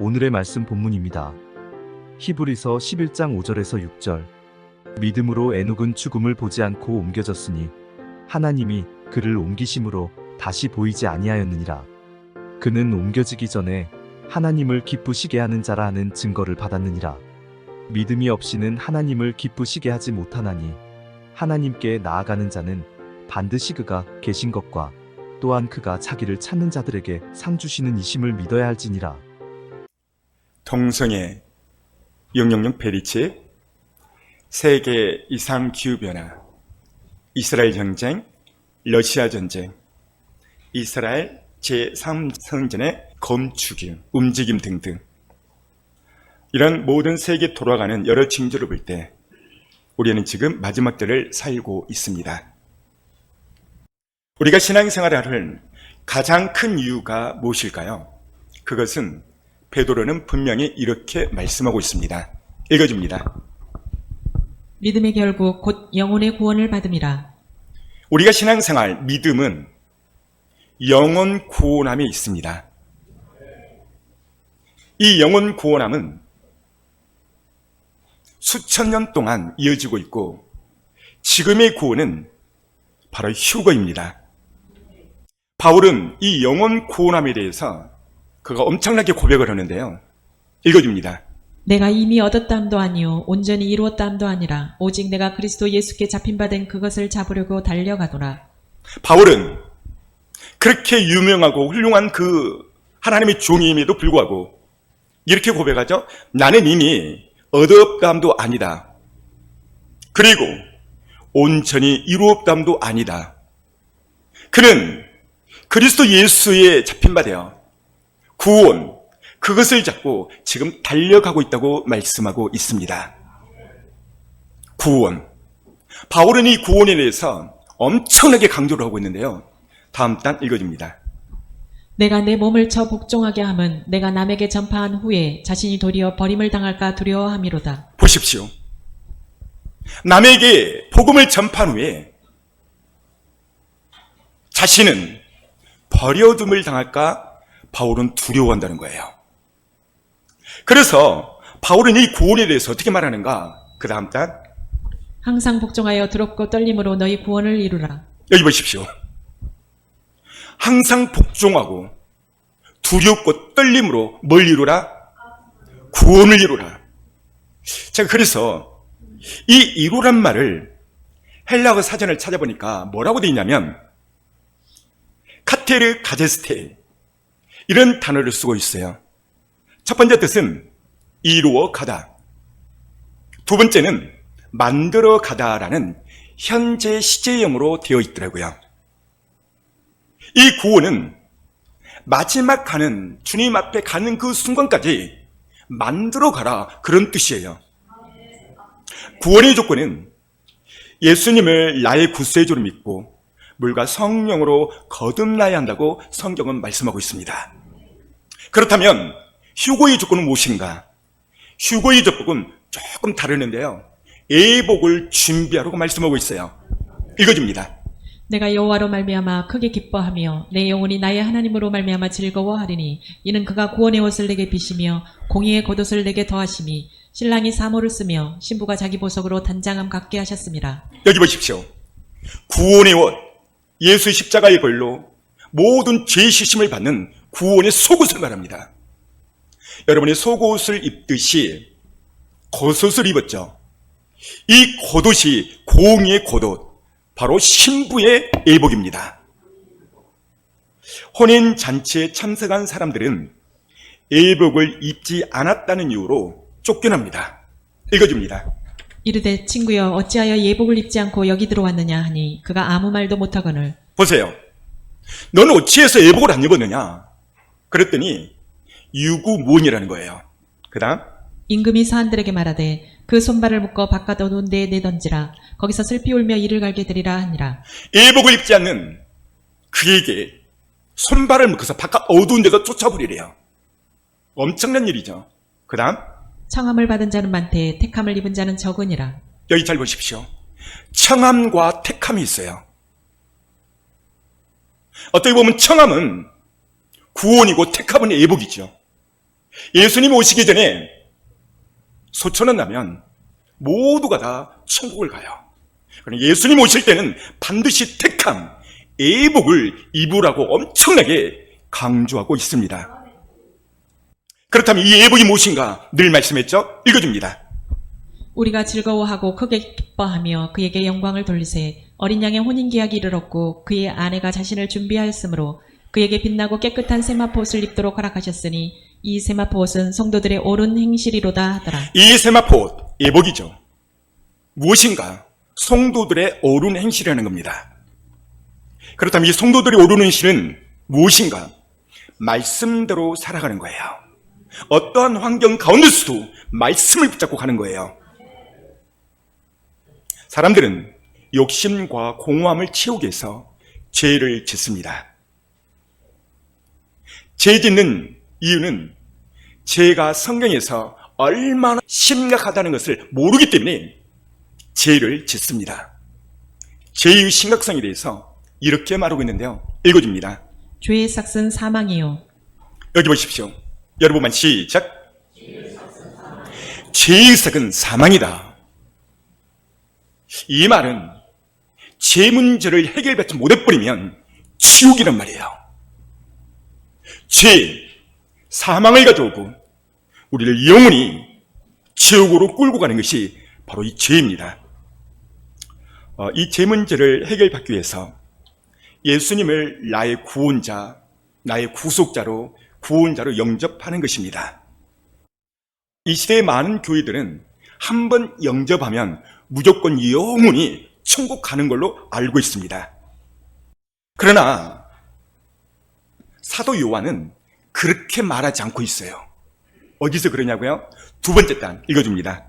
오늘의 말씀 본문입니다. 히브리서 11장 5절에서 6절. 믿음으로 에녹은 죽음을 보지 않고 옮겨졌으니 하나님이 그를 옮기심으로 다시 보이지 아니하였느니라. 그는 옮겨지기 전에 하나님을 기쁘시게 하는 자라 하는 증거를 받았느니라. 믿음이 없이는 하나님을 기쁘시게 하지 못하나니 하나님께 나아가는 자는 반드시 그가 계신 것과 또한 그가 자기를 찾는 자들에게 상 주시는 이심을 믿어야 할지니라. 동성애 000 페리치, 세계 이상 기후변화, 이스라엘 전쟁, 러시아 전쟁, 이스라엘 제3성전의 검축임, 움직임 등등, 이런 모든 세계에 돌아가는 여러 징조를 볼 때 우리는 지금 마지막 때를 살고 있습니다. 우리가 신앙생활을 하는 가장 큰 이유가 무엇일까요? 그것은 베드로는 분명히 이렇게 말씀하고 있습니다. 읽어줍니다. 믿음의 결국 곧 영혼의 구원을 받음이라. 우리가 신앙생활, 믿음은 영혼 구원함에 있습니다. 이 영혼 구원함은 수천 년 동안 이어지고 있고 지금의 구원은 바로 휴거입니다. 바울은 이 영혼 구원함에 대해서 그가 엄청나게 고백을 하는데요. 읽어줍니다. 내가 이미 얻었다함도 아니요 온전히 이루었다함도 아니라 오직 내가 그리스도 예수께 잡힌 바 된 그것을 잡으려고 달려가노라. 바울은 그렇게 유명하고 훌륭한 그 하나님의 종임에도 불구하고 이렇게 고백하죠. 나는 이미 얻었다함도 아니다. 그리고 온전히 이루었다함도 아니다. 그는 그리스도 예수에 잡힌 바 되어 구원, 그것을 잡고 지금 달려가고 있다고 말씀하고 있습니다. 구원. 바울은 이 구원에 대해서 엄청나게 강조를 하고 있는데요. 다음 단 읽어줍니다. 내가 내 몸을 쳐 복종하게 함은 내가 남에게 전파한 후에 자신이 도리어 버림을 당할까 두려워함이로다. 보십시오. 남에게 복음을 전파한 후에 자신은 버려둠을 당할까 바울은 두려워한다는 거예요. 그래서 바울은 이 구원에 대해서 어떻게 말하는가? 그 다음 단 항상 복종하여 두렵고 떨림으로 너희 구원을 이루라. 여기 보십시오. 항상 복종하고 두렵고 떨림으로 뭘 이루라? 구원을 이루라. 제가 그래서 이 이루란 말을 헬라어 사전을 찾아보니까 뭐라고 되어 있냐면 카테르 가제스테 이런 단어를 쓰고 있어요. 첫 번째 뜻은 이루어 가다. 두 번째는 만들어 가다라는 현재 시제형으로 되어 있더라고요. 이 구원은 마지막 가는 주님 앞에 가는 그 순간까지 만들어 가라 그런 뜻이에요. 구원의 조건은 예수님을 나의 구세주로 믿고 물과 성령으로 거듭나야 한다고 성경은 말씀하고 있습니다. 그렇다면 휴거의 조건은 무엇인가? 휴거의 조건은 조금 다르는데요. 애복을 준비하라고 말씀하고 있어요. 읽어줍니다. 내가 여호와로 말미암아 크게 기뻐하며 내 영혼이 나의 하나님으로 말미암아 즐거워하리니 이는 그가 구원의 옷을 내게 비시며 공의의 겉옷을 내게 더하심이 신랑이 사모를 쓰며 신부가 자기 보석으로 단장함 갖게 하셨습니다. 여기 보십시오. 구원의 옷, 예수 십자가의 벌로 모든 죄 씻음을 받는 구원의 속옷을 말합니다. 여러분이 속옷을 입듯이 겉옷을 입었죠. 이 겉옷이 공의의 겉옷, 바로 신부의 예복입니다. 혼인잔치에 참석한 사람들은 예복을 입지 않았다는 이유로 쫓겨납니다. 읽어줍니다. 이르되 친구여 어찌하여 예복을 입지 않고 여기 들어왔느냐 하니 그가 아무 말도 못하거늘. 보세요. 너는 어찌해서 예복을 안 입었느냐? 그랬더니 유구무원이라는 거예요. 그 다음 임금이 사한들에게 말하되 그 손발을 묶어 바깥 어두운 데에 내던지라. 거기서 슬피 울며 이를 갈게 되리라 하니라. 예복을 입지 않는 그에게 손발을 묶어서 바깥 어두운 데서 쫓아버리래요. 엄청난 일이죠. 그 다음 청함을 받은 자는 많되 택함을 입은 자는 적으니라. 여기 잘 보십시오. 청함과 택함이 있어요. 어떻게 보면 청함은 구원이고 택함은 예복이죠. 예수님 오시기 전에 소천원 나면 모두가 다 천국을 가요. 그러나 예수님 오실 때는 반드시 택함, 애복을 입으라고 엄청나게 강조하고 있습니다. 그렇다면 이 애복이 무엇인가 늘 말씀했죠? 읽어줍니다. 우리가 즐거워하고 크게 기뻐하며 그에게 영광을 돌리세. 어린 양의 혼인계약이 이르렀고 그의 아내가 자신을 준비하였으므로 그에게 빛나고 깨끗한 세마포 옷을 입도록 허락하셨으니 이 세마포 옷은 성도들의 옳은 행실이로다 하더라. 이 세마포 옷, 애복이죠. 무엇인가? 성도들의 옳은 행실이라는 겁니다. 그렇다면 이 성도들의 옳은 행실은 무엇인가? 말씀대로 살아가는 거예요. 어떠한 환경 가운데서도 말씀을 붙잡고 가는 거예요. 사람들은 욕심과 공허함을 채우기 위해서 죄를 짓습니다. 죄 짓는 이유는 죄가 성경에서 얼마나 심각하다는 것을 모르기 때문에 죄를 짓습니다. 죄의 심각성에 대해서 이렇게 말하고 있는데요. 읽어줍니다. 죄의 삭은 사망이요. 여기 보십시오. 여러분만 시작. 죄의 삭은 사망이다. 이 말은 죄 문제를 해결받지 못해버리면 지옥이란 말이에요. 죄, 사망을 가져오고 우리를 영원히 지옥으로 끌고 가는 것이 바로 이 죄입니다. 이 죄 문제를 해결받기 위해서 예수님을 나의 구원자, 나의 구속자로, 구원자로 영접하는 것입니다. 이 시대의 많은 교회들은 한번 영접하면 무조건 영원히 천국 가는 걸로 알고 있습니다. 그러나 사도 요한은 그렇게 말하지 않고 있어요. 어디서 그러냐고요? 두 번째 단 읽어줍니다.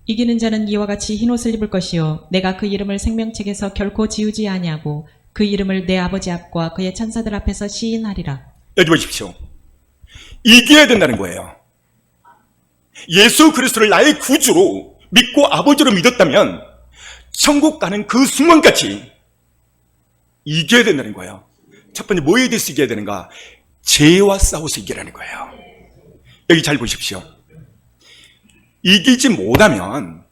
이기는 자는 이와 같이 흰옷을 입을 것이요 내가 그 이름을 생명책에서 결코 지우지 아니하고 그 이름을 내 아버지 앞과 그의 천사들 앞에서 시인하리라. 여기 보십시오. 이겨야 된다는 거예요. 예수 그리스도를 나의 구주로 믿고 아버지로 믿었다면 천국 가는 그 순간까지 이겨야 된다는 거예요. 첫 번째 뭐에 대해서 이겨야 되는가? 죄와 싸워서 이기라는 거예요. 여기 잘 보십시오. 이기지 못하면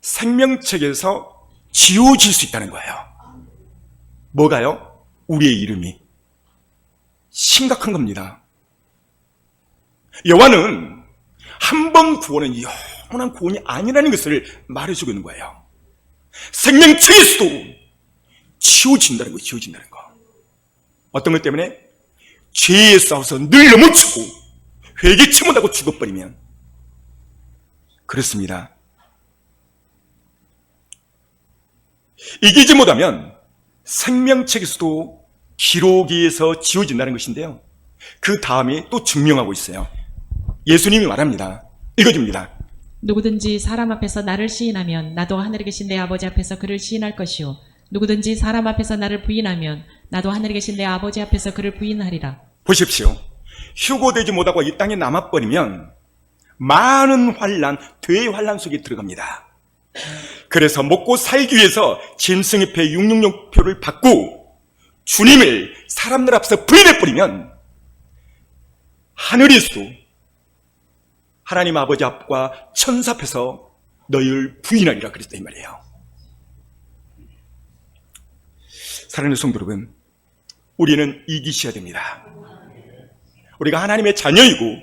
생명책에서 지워질 수 있다는 거예요. 뭐가요? 우리의 이름이. 심각한 겁니다. 여호와는 한 번 구원은 영원한 구원이 아니라는 것을 말해주고 있는 거예요. 생명책에서도 지워진다는 거예요. 지워진다는 거. 어떤 것 때문에? 죄에 싸워서 늘 넘어지고 회개치 못하고 죽어버리면 그렇습니다. 이기지 못하면 생명책에서도 기록에서 지워진다는 것인데요. 그 다음에 또 증명하고 있어요. 예수님이 말합니다. 읽어줍니다. 누구든지 사람 앞에서 나를 시인하면 나도 하늘에 계신 내 아버지 앞에서 그를 시인할 것이요 누구든지 사람 앞에서 나를 부인하면 나도 하늘에 계신 내 아버지 앞에서 그를 부인하리라. 보십시오. 휴고되지 못하고 이 땅에 남아버리면 많은 환난, 대환난 속에 들어갑니다. 그래서 먹고 살기 위해서 짐승의표 666표를 받고 주님을 사람들 앞에서 부인해버리면 하늘에서도 하나님 아버지 앞과 천사 앞에서 너희를 부인하리라 그랬다 이 말이에요. 사랑하는 성도 여러분, 우리는 이기셔야 됩니다. 우리가 하나님의 자녀이고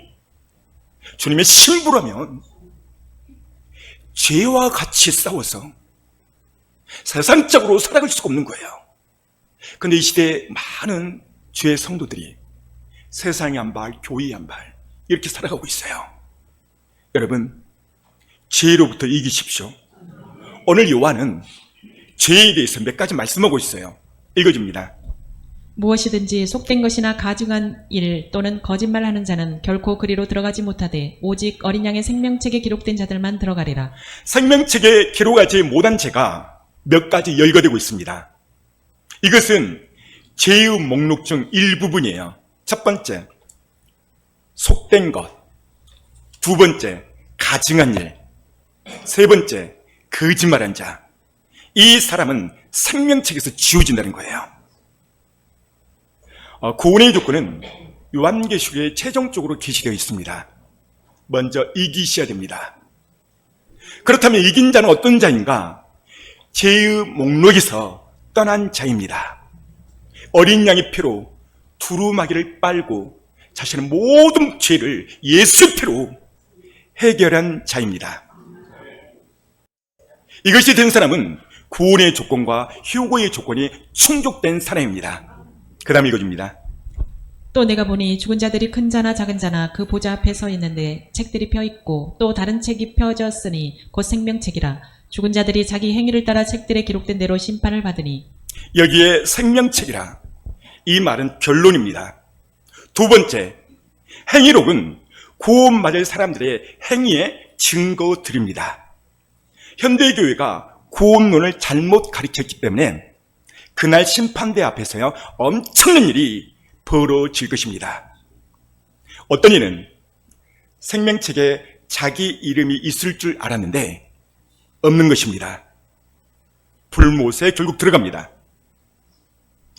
주님의 신부라면 죄와 같이 싸워서 세상적으로 살아갈 수가 없는 거예요. 그런데 이 시대에 많은 죄의 성도들이 세상에 한 발, 교회에 한 발 이렇게 살아가고 있어요. 여러분, 죄로부터 이기십시오. 오늘 요한은 죄에 대해서 몇 가지 말씀하고 있어요. 읽어줍니다. 무엇이든지 속된 것이나 가증한 일 또는 거짓말하는 자는 결코 그리로 들어가지 못하되 오직 어린 양의 생명책에 기록된 자들만 들어가리라. 생명책에 기록하지 못한 죄가 몇 가지 열거되고 있습니다. 이것은 죄의 목록 중 일부분이에요. 첫 번째, 속된 것. 두 번째, 가증한 일. 세 번째, 거짓말한 자. 이 사람은 생명책에서 지워진다는 거예요. 구원의 조건은 요한계시록에 최종적으로 계시되어 있습니다. 먼저 이기셔야 됩니다. 그렇다면 이긴 자는 어떤 자인가? 죄의 목록에서 떠난 자입니다. 어린 양의 피로 두루마기를 빨고 자신의 모든 죄를 예수 피로 해결한 자입니다. 이것이 된 사람은 구원의 조건과 휴고의 조건이 충족된 사람입니다. 그 다음 읽어줍니다. 또 내가 보니 죽은 자들이 큰 자나 작은 자나 그 보좌 앞에 서 있는데 책들이 펴 있고 또 다른 책이 펴졌으니 곧 생명책이라. 죽은 자들이 자기 행위를 따라 책들에 기록된 대로 심판을 받으니. 여기에 생명책이라, 이 말은 결론입니다. 두 번째, 행위록은 구원받을 사람들의 행위의 증거들입니다. 현대교회가 구원론을 잘못 가르쳤기 때문에 그날 심판대 앞에서요 엄청난 일이 벌어질 것입니다. 어떤 이는 생명책에 자기 이름이 있을 줄 알았는데 없는 것입니다. 불못에 결국 들어갑니다.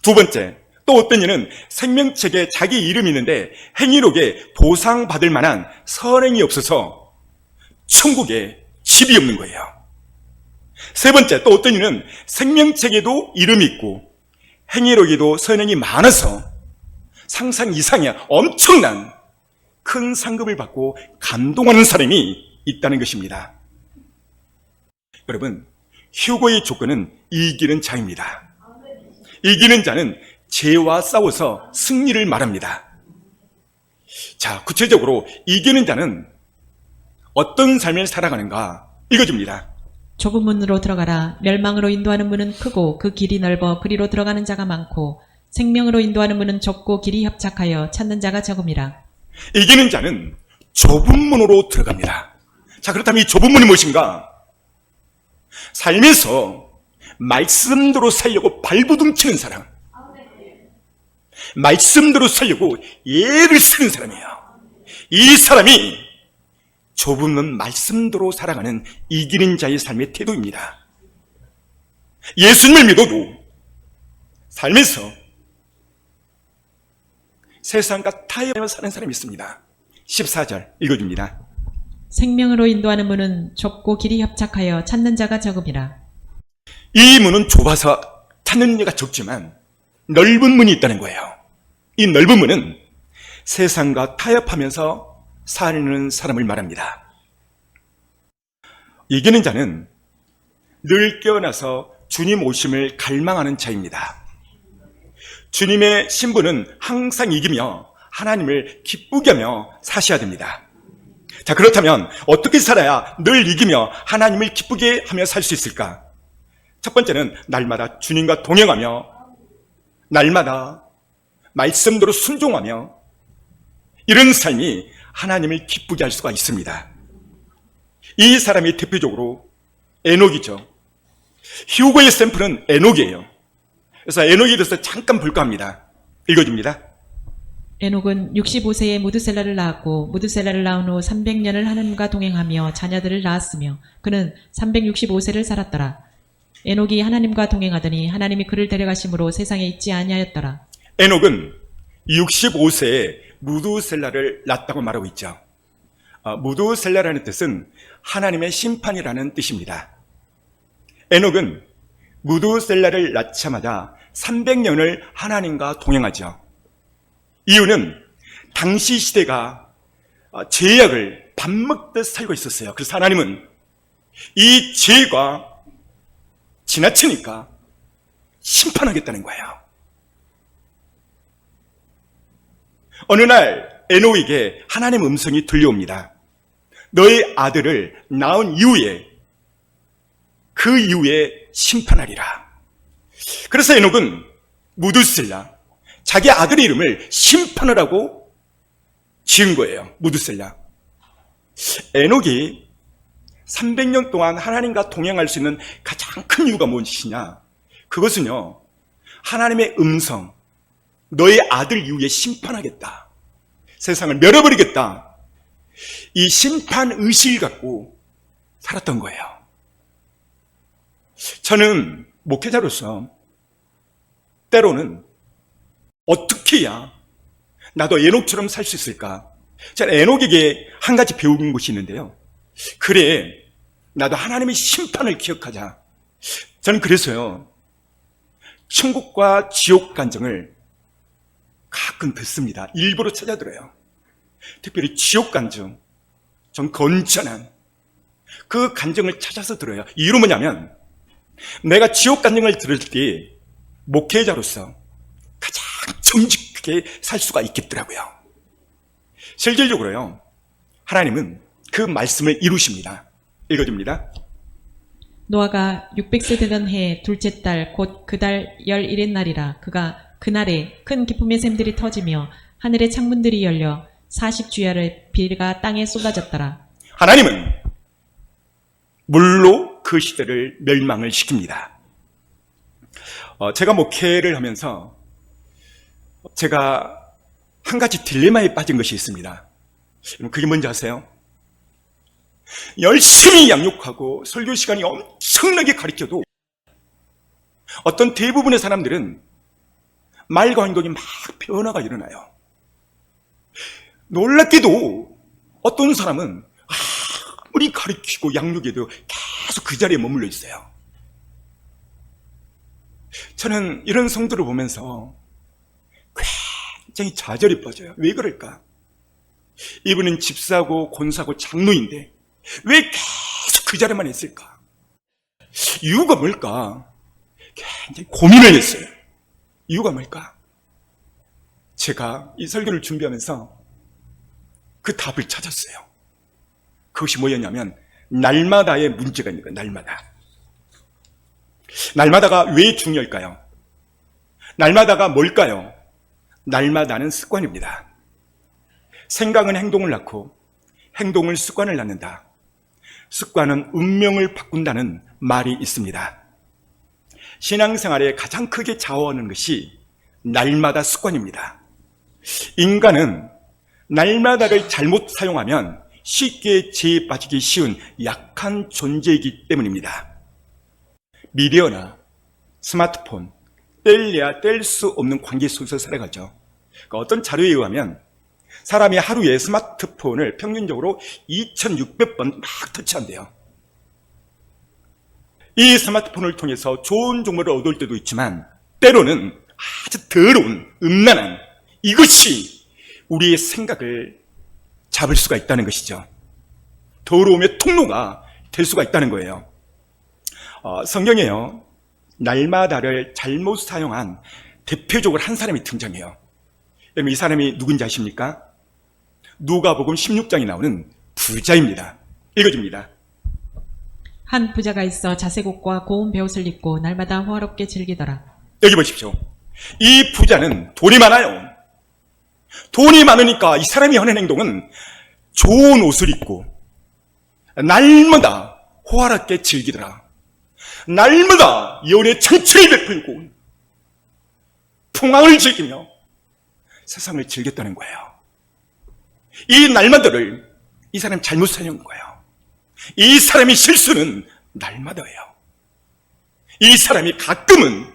두 번째, 또 어떤 이는 생명책에 자기 이름이 있는데 행위록에 보상받을 만한 선행이 없어서 천국에 집이 없는 거예요. 세 번째, 또 어떤 이는 생명책에도 이름이 있고 행위록에도 선행이 많아서 상상 이상의 엄청난 큰 상급을 받고 감동하는 사람이 있다는 것입니다. 여러분, 휴고의 조건은 이기는 자입니다. 이기는 자는 죄와 싸워서 승리를 말합니다. 자, 구체적으로 이기는 자는 어떤 삶을 살아가는가 읽어줍니다. 좁은 문으로 들어가라. 멸망으로 인도하는 문은 크고 그 길이 넓어 그리로 들어가는 자가 많고 생명으로 인도하는 문은 좁고 길이 협착하여 찾는 자가 적음이라. 이기는 자는 좁은 문으로 들어갑니다. 자, 그렇다면 이 좁은 문이 무엇인가? 살면서 말씀대로 살려고 발부둥치는 사람, 말씀대로 살려고 예를 쓰는 사람이에요. 이 사람이 좁은 문 말씀대로 살아가는 이기는 자의 삶의 태도입니다. 예수님을 믿어도 살면서 세상과 타협하며 사는 사람이 있습니다. 14절 읽어줍니다. 생명으로 인도하는 문은 좁고 길이 협착하여 찾는 자가 적음이라. 이 문은 좁아서 찾는 이가 적지만 넓은 문이 있다는 거예요. 이 넓은 문은 세상과 타협하면서 사는 사람을 말합니다. 이기는 자는 늘 깨어나서 주님 오심을 갈망하는 자입니다. 주님의 신분은 항상 이기며 하나님을 기쁘게 하며 사셔야 됩니다. 자, 그렇다면 어떻게 살아야 늘 이기며 하나님을 기쁘게 하며 살 수 있을까? 첫 번째는 날마다 주님과 동행하며 날마다 말씀대로 순종하며 이런 삶이 하나님을 기쁘게 할 수가 있습니다. 이 사람이 대표적으로 에녹이죠. 휴고의 샘플은 에녹이에요. 그래서 에녹에 대해서 잠깐 볼까 합니다. 읽어줍니다. 에녹은 65세에 무드셀라를 낳았고 무드셀라를 낳은 후 300년을 하나님과 동행하며 자녀들을 낳았으며 그는 365세를 살았더라. 에녹이 하나님과 동행하더니 하나님이 그를 데려가심으로 세상에 있지 아니하였더라. 에녹은 65세에 무드셀라를 낳았다고 말하고 있죠. 무드셀라라는 뜻은 하나님의 심판이라는 뜻입니다. 에녹은 무드셀라를 낳자마자 300년을 하나님과 동행하죠. 이유는 당시 시대가 죄악을 밥 먹듯 살고 있었어요. 그래서 하나님은 이 죄가 지나치니까 심판하겠다는 거예요. 어느 날 에녹에게 하나님의 음성이 들려옵니다. 너의 아들을 낳은 이후에 그 이후에 심판하리라. 그래서 에녹은 무드셀라, 자기 아들의 이름을 심판하라고 지은 거예요. 무드셀라. 에녹이 300년 동안 하나님과 동행할 수 있는 가장 큰 이유가 무엇이냐? 그것은요, 하나님의 음성, 너의 아들 이후에 심판하겠다, 세상을 멸어버리겠다, 이 심판 의식을 갖고 살았던 거예요. 저는 목회자로서 때로는 어떻게 해야 나도 에녹처럼 살 수 있을까? 저는 에녹에게 한 가지 배운 것이 있는데요. 그래, 나도 하나님의 심판을 기억하자. 저는 그래서요, 천국과 지옥 간증을 가끔 듣습니다. 일부러 찾아들어요. 특별히 지옥 간증, 전 건전한 그 간증을 찾아서 들어요. 이유는 뭐냐면, 내가 지옥 간증을 들을 때 목회자로서 가장 정직하게 살 수가 있겠더라고요. 실질적으로요, 하나님은 그 말씀을 이루십니다. 읽어줍니다. 노아가 600세 되던 해 둘째 달 곧 그 달 11일 날이라. 그가 그날에 큰 기쁨의 샘들이 터지며 하늘의 창문들이 열려 40주야를 비가 땅에 쏟아졌더라. 하나님은 물로 그 시대를 멸망을 시킵니다. 제가 목회를 하면서 제가 한 가지 딜레마에 빠진 것이 있습니다. 그게 뭔지 아세요? 열심히 양육하고 설교 시간이 엄청나게 가르쳐도 어떤 대부분의 사람들은 말과 행동이 막 변화가 일어나요. 놀랍게도 어떤 사람은 아무리 가르치고 양육해도 계속 그 자리에 머물러 있어요. 저는 이런 성도를 보면서 굉장히 좌절이 빠져요. 왜 그럴까? 이분은 집사고 권사고 장로인데 왜 계속 그 자리만 있을까? 이유가 뭘까? 굉장히 고민을 했어요. 이유가 뭘까? 제가 이 설교를 준비하면서 그 답을 찾았어요. 그것이 뭐였냐면 날마다의 문제가 있는 거예요. 날마다가 왜 중요할까요? 날마다가 뭘까요? 날마다는 습관입니다. 생각은 행동을 낳고 행동은 습관을 낳는다. 습관은 운명을 바꾼다는 말이 있습니다. 신앙생활에 가장 크게 좌우하는 것이 날마다 습관입니다. 인간은 날마다를 잘못 사용하면 쉽게 죄에 빠지기 쉬운 약한 존재이기 때문입니다. 미디어나 스마트폰, 뗄래야 뗄 수 없는 관계 속에서 살아가죠. 그러니까 어떤 자료에 의하면 사람이 하루에 스마트폰을 평균적으로 2600번 막 터치한대요. 이 스마트폰을 통해서 좋은 정보를 얻을 때도 있지만 때로는 아주 더러운, 음란한 이것이 우리의 생각을 잡을 수가 있다는 것이죠. 더러움의 통로가 될 수가 있다는 거예요. 성경에요, 날마다를 잘못 사용한 대표적으로 한 사람이 등장해요. 여러분, 이 사람이 누군지 아십니까? 누가복음 16장에 나오는 부자입니다. 읽어줍니다. 한 부자가 있어 자색옷과 고운 베옷을 입고 날마다 호화롭게 즐기더라. 여기 보십시오. 이 부자는 돈이 많아요. 돈이 많으니까 이 사람이 하는 행동은 좋은 옷을 입고 날마다 호화롭게 즐기더라. 날마다 연애 청춘을 베풀고 풍광을 즐기며 세상을 즐겼다는 거예요. 이 날마다를 이 사람이 잘못 사용한 거예요. 이 사람의 실수는 날마다예요. 이 사람이 가끔은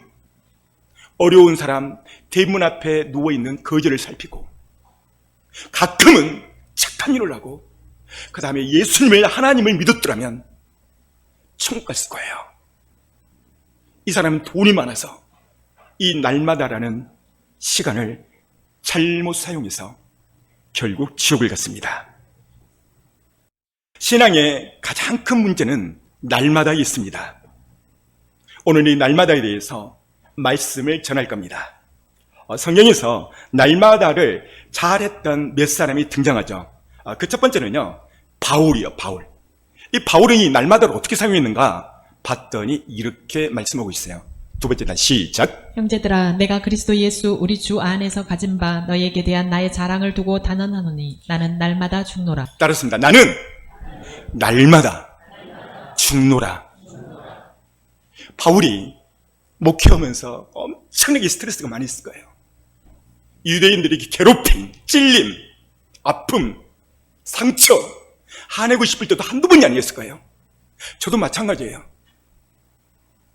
어려운 사람 대문 앞에 누워있는 거지를 살피고 가끔은 착한 일을 하고 그 다음에 예수님을 하나님을 믿었더라면 천국 갔을 거예요. 이 사람은 돈이 많아서 이 날마다라는 시간을 잘못 사용해서 결국 지옥을 갔습니다. 신앙의 가장 큰 문제는 날마다에 있습니다. 오늘 이 날마다에 대해서 말씀을 전할 겁니다. 성경에서 날마다를 잘했던 몇 사람이 등장하죠. 그 첫 번째는요, 바울이요, 바울. 이 바울은 이 날마다를 어떻게 사용했는가 봤더니 이렇게 말씀하고 있어요. 두 번째 단 시작. 형제들아, 내가 그리스도 예수 우리 주 안에서 가진 바 너희에게 대한 나의 자랑을 두고 단언하노니 나는 날마다 죽노라. 따랐습니다. 나는 날마다 죽노라. 바울이 목회하면서 엄청나게 스트레스가 많이 있을 거예요. 유대인들에게 괴롭힘, 찔림, 아픔, 상처, 화내고 싶을 때도 한두 번이 아니었을 거예요. 저도 마찬가지예요.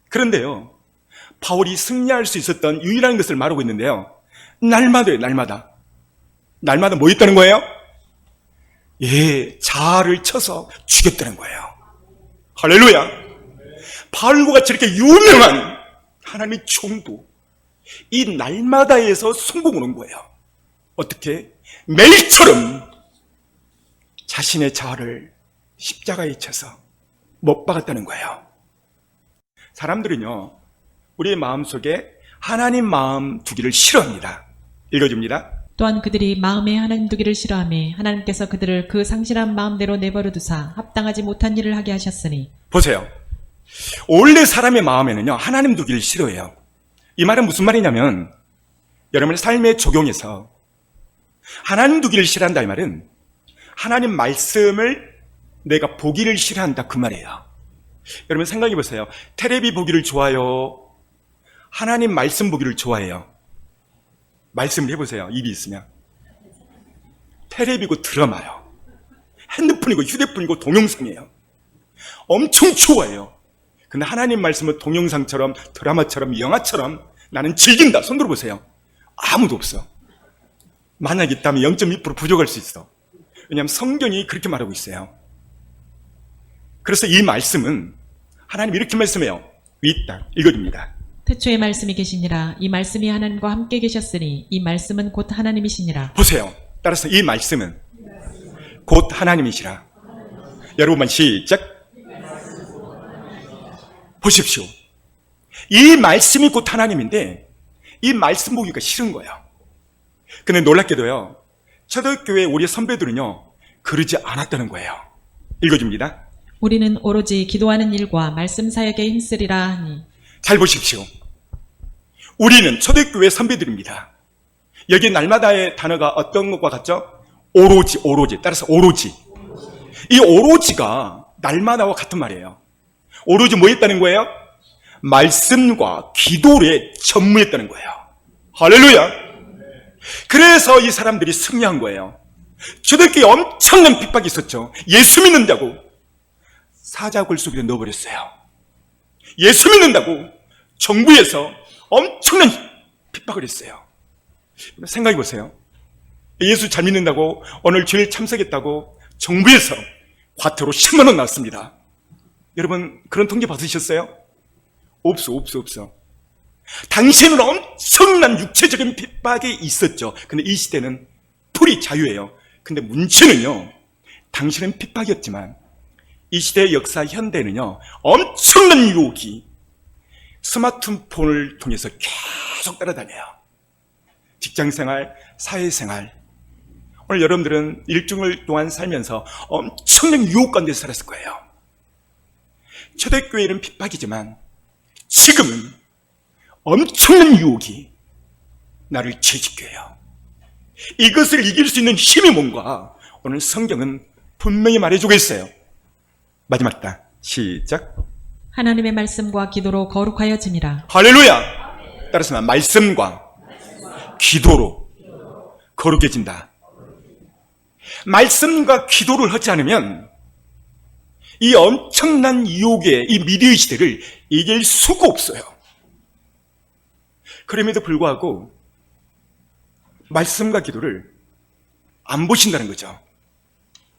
그런데요, 바울이 승리할 수 있었던 유일한 것을 말하고 있는데요, 날마다예요, 날마다. 날마다 뭐 있다는 거예요? 예, 자아를 쳐서 죽였다는 거예요. 할렐루야. 바울과 같이 이렇게 유명한 하나님의 종도 이 날마다에서 성공을 한 거예요. 어떻게? 매일처럼 자신의 자아를 십자가에 쳐서 못 박았다는 거예요. 사람들은요, 우리의 마음속에 하나님 마음 두기를 싫어합니다. 읽어줍니다. 또한 그들이 마음에 하나님 두기를 싫어하며 하나님께서 그들을 그 상실한 마음대로 내버려 두사 합당하지 못한 일을 하게 하셨으니. 보세요. 원래 사람의 마음에는요, 하나님 두기를 싫어해요. 이 말은 무슨 말이냐면, 여러분의 삶에 적용해서 하나님 두기를 싫어한다 이 말은 하나님 말씀을 내가 보기를 싫어한다 그 말이에요. 여러분 생각해 보세요. 테레비 보기를 좋아요? 하나님 말씀 보기를 좋아해요? 말씀을 해보세요. 입이 있으면. 테레비고 드라마요. 핸드폰이고 휴대폰이고 동영상이에요. 엄청 좋아해요. 근데 하나님 말씀은 동영상처럼 드라마처럼 영화처럼 나는 즐긴다. 손 들어보세요. 아무도 없어. 만약 있다면 0.2% 부족할 수 있어. 왜냐하면 성경이 그렇게 말하고 있어요. 그래서 이 말씀은 하나님 이렇게 말씀해요. 윗다. 읽어줍니다. 태초에 말씀이 계시니라. 이 말씀이 하나님과 함께 계셨으니 이 말씀은 곧 하나님이시니라. 보세요. 따라서 이 말씀은 곧 하나님이시라. 여러분만 시작. 보십시오. 이 말씀이 곧 하나님인데 이 말씀 보기가 싫은 거예요. 근데 놀랍게도요, 초대교회 우리 선배들은요 그러지 않았다는 거예요. 읽어줍니다. 우리는 오로지 기도하는 일과 말씀 사역에 힘쓰리라 하니. 잘 보십시오. 우리는 초대교회 선배들입니다. 여기 날마다의 단어가 어떤 것과 같죠? 오로지, 오로지. 따라서 오로지. 이 오로지가 날마다와 같은 말이에요. 오로지 뭐 했다는 거예요? 말씀과 기도에 전무했다는 거예요. 할렐루야. 그래서 이 사람들이 승리한 거예요. 초대교회에 엄청난 핍박이 있었죠. 예수 믿는다고 사자굴 속에 넣어버렸어요. 예수 믿는다고 정부에서 엄청난 핍박을 했어요. 생각해 보세요. 예수 잘 믿는다고 오늘 주일 참석했다고 정부에서 과태료 10만 원 나왔습니다. 여러분 그런 통계 받으셨어요? 없어. 당시에는 엄청난 육체적인 핍박이 있었죠. 근데 이 시대는 풀이 자유예요. 근데 문제는요, 당시는 핍박이었지만 이 시대의 역사 현대는요 엄청난 유혹이 스마트폰을 통해서 계속 따라다녀요. 직장생활, 사회생활. 오늘 여러분들은 일주일 동안 살면서 엄청난 유혹 가운데 살았을 거예요. 초대교회는 핍박이지만 지금은 엄청난 유혹이 나를 채집게 해요. 이것을 이길 수 있는 힘이 뭔가 오늘 성경은 분명히 말해주고 있어요. 마지막 단 시작. 하나님의 말씀과 기도로 거룩하여지니라. 할렐루야. 따라서 말씀과 기도로 거룩해진다. 말씀과 기도를 하지 않으면 이 엄청난 유혹의 이 미디어 시대를 이길 수가 없어요. 그럼에도 불구하고 말씀과 기도를 안 보신다는 거죠.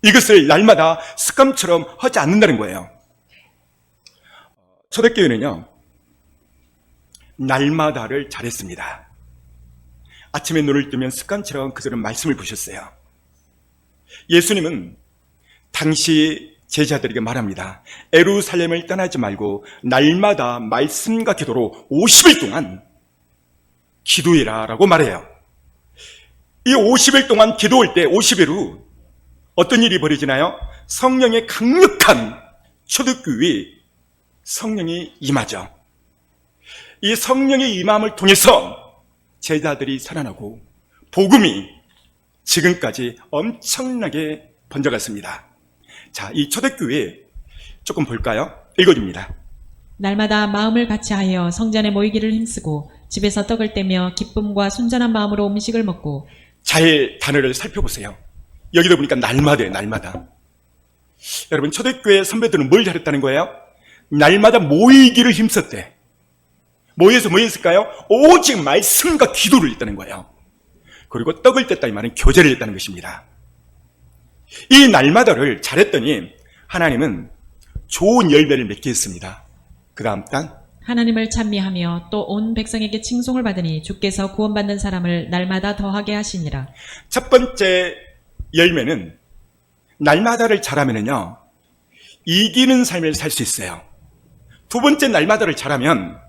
이것을 날마다 습관처럼 하지 않는다는 거예요. 초대교회는요 날마다를 잘했습니다. 아침에 눈을 뜨면 습관처럼 그들은 말씀을 보셨어요. 예수님은 당시 제자들에게 말합니다. 예루살렘을 떠나지 말고 날마다 말씀과 기도로 50일 동안 기도해라 라고 말해요. 이 50일 동안 기도할 때 50일 후 어떤 일이 벌어지나요? 성령의 강력한 초대교회에 성령이 임하죠. 이 성령의 임함을 통해서 제자들이 살아나고 복음이 지금까지 엄청나게 번져갔습니다. 자, 이 초대교회 조금 볼까요? 읽어줍니다. 날마다 마음을 같이하여 성전에 모이기를 힘쓰고 집에서 떡을 떼며 기쁨과 순전한 마음으로 음식을 먹고. 잘 단어를 살펴보세요. 여기도 보니까 날마다예요. 날마다. 여러분 초대교회 선배들은 뭘 잘했다는 거예요? 날마다 모이기를 힘썼대. 모여서 뭐 했을까요? 오직 말씀과 기도를 했다는 거예요. 그리고 떡을 뗐다 이 말은 교제를 했다는 것입니다. 이 날마다를 잘했더니 하나님은 좋은 열매를 맺게 했습니다. 그 다음 단 하나님을 찬미하며 또 온 백성에게 칭송을 받으니 주께서 구원받는 사람을 날마다 더하게 하시니라. 첫 번째 열매는 날마다를 잘하면요 이기는 삶을 살 수 있어요. 두 번째 날마다를 잘하면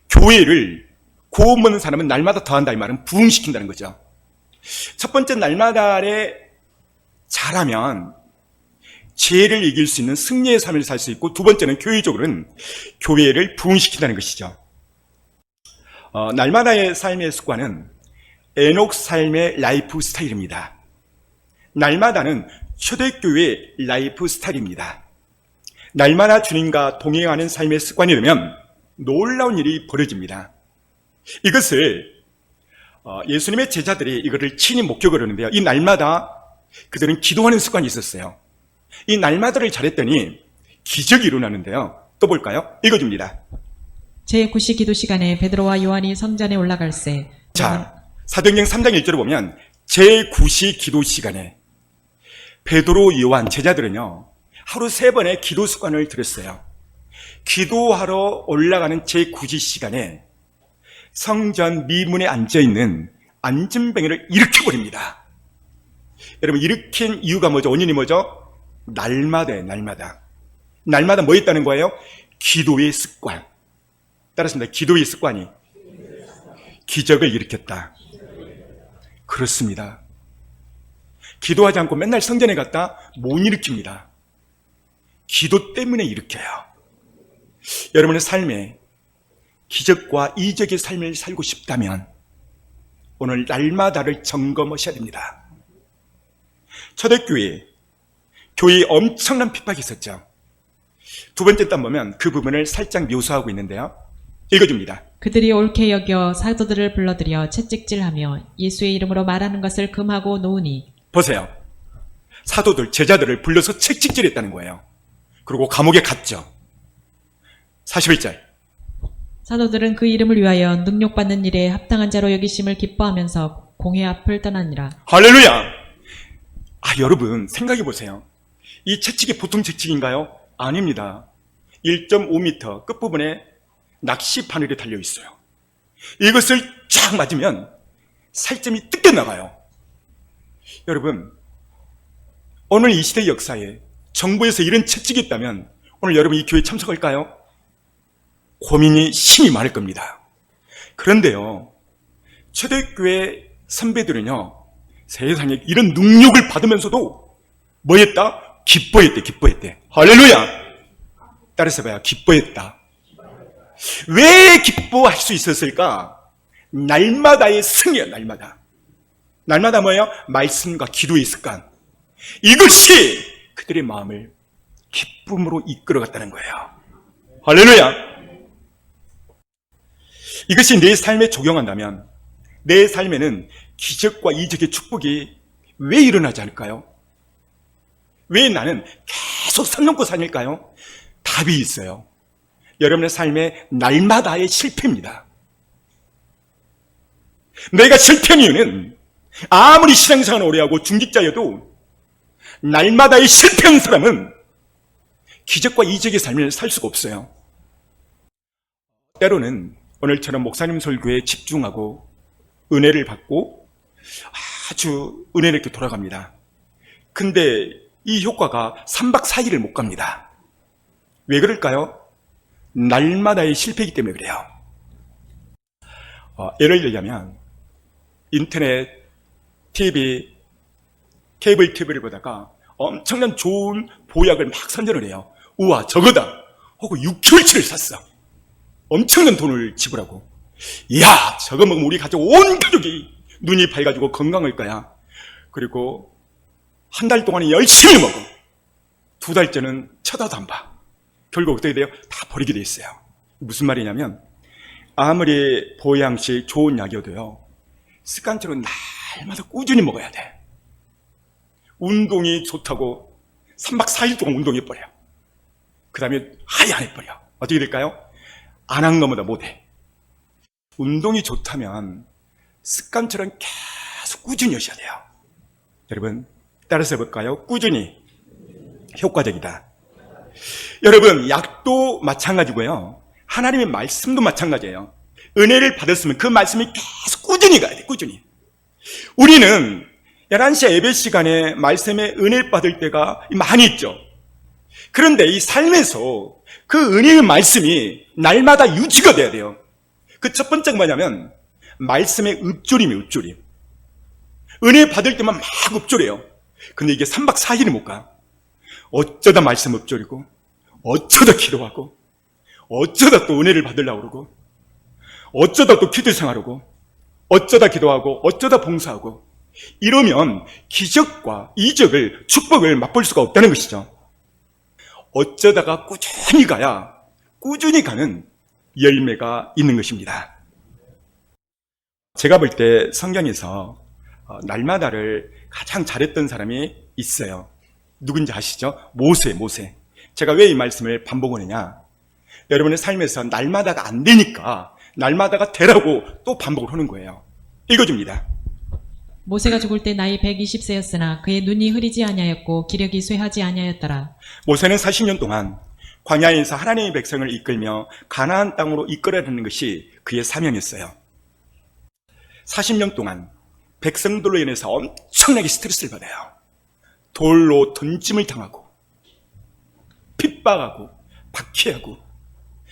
교회를 구원 받는 사람은 날마다 더한다 이 말은 부흥시킨다는 거죠. 첫 번째 날마다를 잘하면 죄를 이길 수 있는 승리의 삶을 살 수 있고, 두 번째는 교회적으로는 교회를 부흥시킨다는 것이죠. 날마다의 삶의 습관은 에녹 삶의 라이프 스타일입니다. 날마다는 초대교회 라이프 스타일입니다. 날마다 주님과 동행하는 삶의 습관이 되면 놀라운 일이 벌어집니다. 이것을 예수님의 제자들이 이거를 친히 목격을 하는데요. 이 날마다 그들은 기도하는 습관이 있었어요. 이 날마다를 잘했더니 기적이 일어나는데요. 또 볼까요? 읽어줍니다. 제9시 기도 시간에 베드로와 요한이 성전에 올라갈새. 자, 사도행전 3장 1절을 보면 제9시 기도 시간에 베드로, 요한 제자들은요 하루 3번의 기도 습관을 들였어요. 기도하러 올라가는 제9시 시간에 성전 미문에 앉아있는 안진뱅이를 일으켜버립니다. 여러분, 일으킨 이유가 뭐죠? 원인이 뭐죠? 날마다예요. 날마다 뭐 있다는 거예요? 기도의 습관. 따랐습니다. 기도의 습관이 기적을 일으켰다. 그렇습니다. 기도하지 않고 맨날 성전에 갔다 못 일으킵니다. 기도 때문에 일으켜요. 여러분의 삶에 기적과 이적의 삶을 살고 싶다면 오늘 날마다를 점검하셔야 됩니다. 초대교회에 교회에 엄청난 핍박이 있었죠. 두 번째 단 보면 그 부분을 살짝 묘사하고 있는데요. 읽어줍니다. 그들이 옳게 여겨 사도들을 불러들여 채찍질하며 예수의 이름으로 말하는 것을 금하고 놓으니. 보세요. 사도들, 제자들을 불러서 채찍질했다는 거예요. 그리고 감옥에 갔죠. 41절. 사도들은 그 이름을 위하여 능욕받는 일에 합당한 자로 여기심을 기뻐하면서 공회 앞을 떠나니라. 할렐루야! 여러분 생각해 보세요. 이 채찍이 보통 채찍인가요? 아닙니다. 1.5m 끝부분에 낚시 바늘이 달려 있어요. 이것을 쫙 맞으면 살점이 뜯겨 나가요. 여러분, 오늘 이 시대 역사에 정부에서 이런 채찍이 있다면 오늘 여러분 이 교회에 참석할까요? 고민이 심히 많을 겁니다. 그런데요, 초대교회 선배들은요, 세상에 이런 능력을 받으면서도 뭐 했다? 기뻐했대. 할렐루야! 따라서 봐요. 기뻐했다. 왜 기뻐할 수 있었을까? 날마다의 승이에요. 날마다 뭐예요? 말씀과 기도의 습관. 이것이 그들의 마음을 기쁨으로 이끌어갔다는 거예요. 할렐루야! 이것이 내 삶에 적용한다면 내 삶에는 기적과 이적의 축복이 왜 일어나지 않을까요? 왜 나는 계속 선 넘고 사닐까요? 답이 있어요. 여러분의 삶의 날마다의 실패입니다. 내가 실패한 이유는 아무리 신앙생활을 오래 하고 중직자여도 날마다의 실패한 사람은 기적과 이적의 삶을 살 수가 없어요. 때로는 오늘처럼 목사님 설교에 집중하고 은혜를 받고 아주 은혜를 이렇게 돌아갑니다. 근데 이 효과가 3박 4일을 못 갑니다. 왜 그럴까요? 날마다의 실패이기 때문에 그래요. 예를 들자면 인터넷, TV, 케이블 TV를 보다가 엄청난 좋은 보약을 막 선전을 해요. 우와, 저거다 하고 6개월치를 샀어. 엄청난 돈을 지불하고, 이야, 저거 먹으면 우리 가족 온 가족이 눈이 밝아지고 건강할 거야. 그리고 한 달 동안은 열심히 먹어. 2달째는 쳐다도 안 봐. 결국 어떻게 돼요? 다 버리게 돼 있어요. 무슨 말이냐면 아무리 보양식 좋은 약이어도요, 습관처럼 날마다 꾸준히 먹어야 돼. 운동이 좋다고 3박 4일 동안 운동해버려. 그 다음에 아예 안 해버려. 어떻게 될까요? 안 한 것보다 못해. 운동이 좋다면 습관처럼 계속 꾸준히 하셔야 돼요. 여러분, 따라서 해볼까요? 꾸준히. 효과적이다. 여러분, 약도 마찬가지고요. 하나님의 말씀도 마찬가지예요. 은혜를 받았으면 그 말씀이 계속 꾸준히 가야 돼, 꾸준히. 우리는 11시 예배 시간에 말씀에 은혜를 받을 때가 많이 있죠. 그런데 이 삶에서 그 은혜의 말씀이 날마다 유지가 돼야 돼요. 그 첫 번째가 뭐냐면 말씀의 읊조림이에요, 읊조림. 은혜 받을 때만 막 읊조려요. 근데 이게 3박 4일이 못 가. 어쩌다 말씀 읊조리고, 어쩌다 기도하고, 어쩌다 또 은혜를 받으려고 그러고, 어쩌다 또 기도 생활하고, 어쩌다 기도하고, 어쩌다 봉사하고, 이러면 기적과 이적을, 축복을 맛볼 수가 없다는 것이죠. 어쩌다가 꾸준히 가야 꾸준히 가는 열매가 있는 것입니다. 제가 볼 때 성경에서 날마다를 가장 잘했던 사람이 있어요. 누군지 아시죠? 모세. 제가 왜 이 말씀을 반복하느냐? 여러분의 삶에서 날마다가 안 되니까 날마다가 되라고 또 반복을 하는 거예요. 읽어줍니다. 모세가 죽을 때 나이 120세였으나 그의 눈이 흐리지 아니하였고 기력이 쇠하지 아니하였더라. 모세는 40년 동안 광야에서 하나님의 백성을 이끌며 가나안 땅으로 이끌어내는 것이 그의 사명이었어요. 40년 동안 백성들로 인해서 엄청나게 스트레스를 받아요. 돌로 던짐을 당하고 핍박하고 박해하고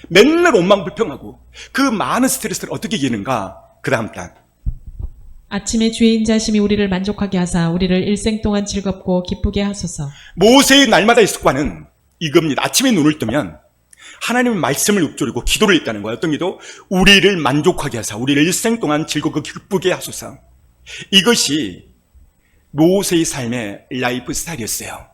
맨날 원망불평하고 그 많은 스트레스를 어떻게 이기는가? 그 다음 단 아침에 주의 인자심이 우리를 만족하게 하사 우리를 일생 동안 즐겁고 기쁘게 하소서. 모세의 날마다의 습관은 이겁니다. 아침에 눈을 뜨면 하나님의 말씀을 읊조리고 기도를 했다는 거예요. 어떤 기도? 우리를 만족하게 하사 우리를 일생 동안 즐겁고 기쁘게 하소서. 이것이 모세의 삶의 라이프 스타일이었어요.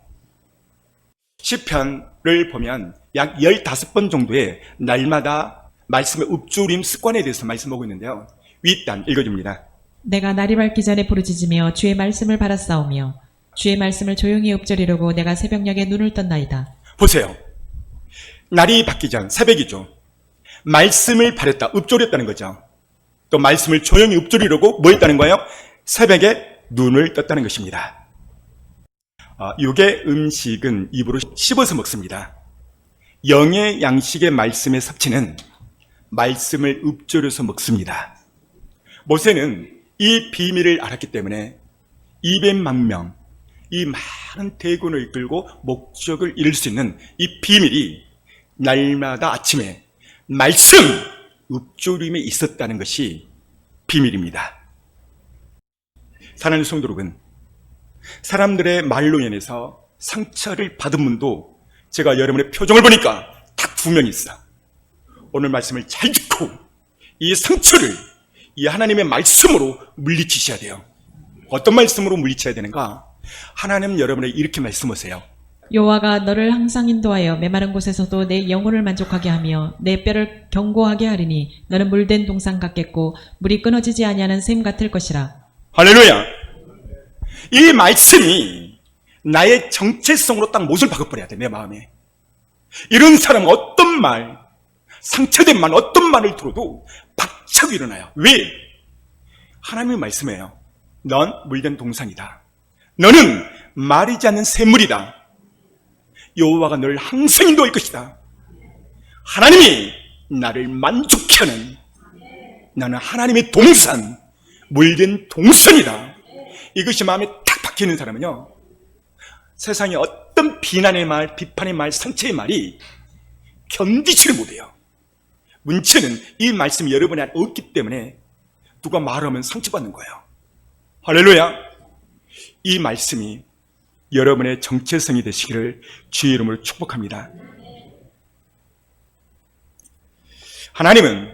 시편을 보면 약 15번 정도의 날마다 말씀의 읊조림 습관에 대해서 말씀하고 있는데요. 윗단 읽어줍니다. 내가 날이 밝기 전에 부르짖으며 주의 말씀을 바라싸우며 주의 말씀을 조용히 읊조리려고 내가 새벽녘에 눈을 떴나이다. 보세요. 날이 밝기 전 새벽이죠. 말씀을 바랬다, 읊조렸다는 거죠. 또 말씀을 조용히 읊조리려고 뭐 했다는 거예요? 새벽에 눈을 떴다는 것입니다. 육의 음식은 입으로 씹어서 먹습니다. 영의 양식의 말씀의 섭취는 말씀을 읊조려서 먹습니다. 모세는 이 비밀을 알았기 때문에 200만 명, 이 많은 대군을 이끌고 목적을 이룰 수 있는 이 비밀이 날마다 아침에 말씀, 읊조림에 있었다는 것이 비밀입니다. 사랑하는 성도 여러분, 사람들의 말로 인해서 상처를 받은 분도 제가 여러분의 표정을 보니까 딱 2명이 있어. 오늘 말씀을 잘 듣고 이 상처를 이 하나님의 말씀으로 물리치셔야 돼요. 어떤 말씀으로 물리쳐야 되는가? 하나님 여러분에게 이렇게 말씀하세요. 여호와가 너를 항상 인도하여 메마른 곳에서도 내 영혼을 만족하게 하며 내 뼈를 견고하게 하리니 너는 물된 동산 같겠고 물이 끊어지지 아니하는 샘 같을 것이라. 할렐루야. 이 말씀이 나의 정체성으로 딱 못을 박아버려야 돼, 내 마음에. 이런 사람은 어떤 말, 상처된 말, 어떤 말을 들어도 박차고 일어나요. 왜? 하나님의 말씀이에요. 넌 물된 동산이다. 너는 마르지 않는 샘물이다. 여호와가 너를 항상 인도할 것이다. 하나님이 나를 만족케 하는, 나는 하나님의 동산, 물된 동산이다. 이것이 마음에 탁 박히는 사람은요, 세상에 어떤 비난의 말, 비판의 말, 상처의 말이 견디지를 못해요. 문제는 이 말씀이 여러분 안에 없기 때문에 누가 말하면 상처받는 거예요. 할렐루야. 이 말씀이 여러분의 정체성이 되시기를 주의 이름으로 축복합니다. 하나님은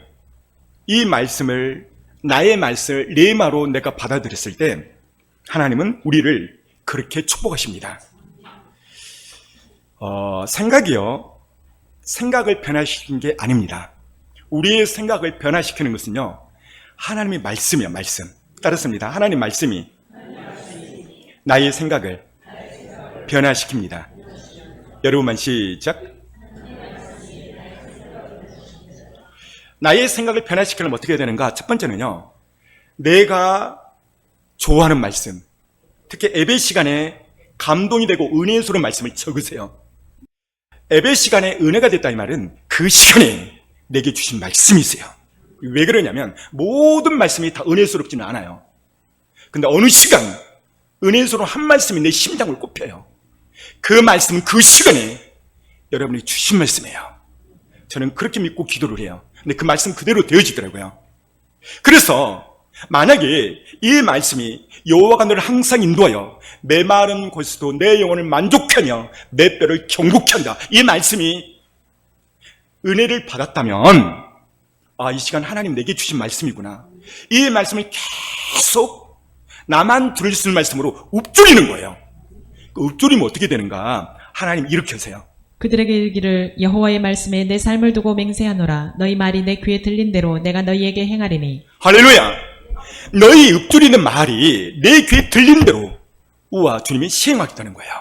이 말씀을, 나의 말씀을 레마로 내가 받아들였을 때 하나님은 우리를 그렇게 축복하십니다. 생각을 변화시키는 게 아닙니다. 우리의 생각을 변화시키는 것은요, 하나님의 말씀이에요. 말씀. 따랐습니다. 하나님 말씀이 나의 생각을 변화시킵니다. 여러분만 시작. 나의 생각을 변화시키려면 어떻게 해야 되는가? 첫 번째는요, 내가 좋아하는 말씀, 특히 예배 시간에 감동이 되고 은혜의 소로 말씀을 적으세요. 예배 시간에 은혜가 됐다 이 말은 그 시간에 내게 주신 말씀이세요. 왜 그러냐면 모든 말씀이 다 은혜스럽지는 않아요. 근데 어느 시간 은혜스러운 한 말씀이 내 심장을 꼽혀요. 그 말씀은 그 시간에 여러분이 주신 말씀이에요. 저는 그렇게 믿고 기도를 해요. 근데 그 말씀 그대로 되어지더라고요. 그래서 만약에 이 말씀이 여호와가 너를 항상 인도하여 메마른 곳에서도 내 영혼을 만족하며 내 뼈를 경고케 한다, 이 말씀이 은혜를 받았다면 이 시간 하나님 내게 주신 말씀이구나, 이 말씀을 계속 나만 들을 수 있는 말씀으로 읊조리는 거예요. 그 읊조리면 어떻게 되는가? 하나님 이렇게 하세요. 그들에게 이르기를 여호와의 말씀에 내 삶을 두고 맹세하노라. 너희 말이 내 귀에 들린 대로 내가 너희에게 행하리니. 할렐루야. 너희 읊조리는 말이 내 귀에 들린 대로 우와 주님이 시행하겠다는 거예요.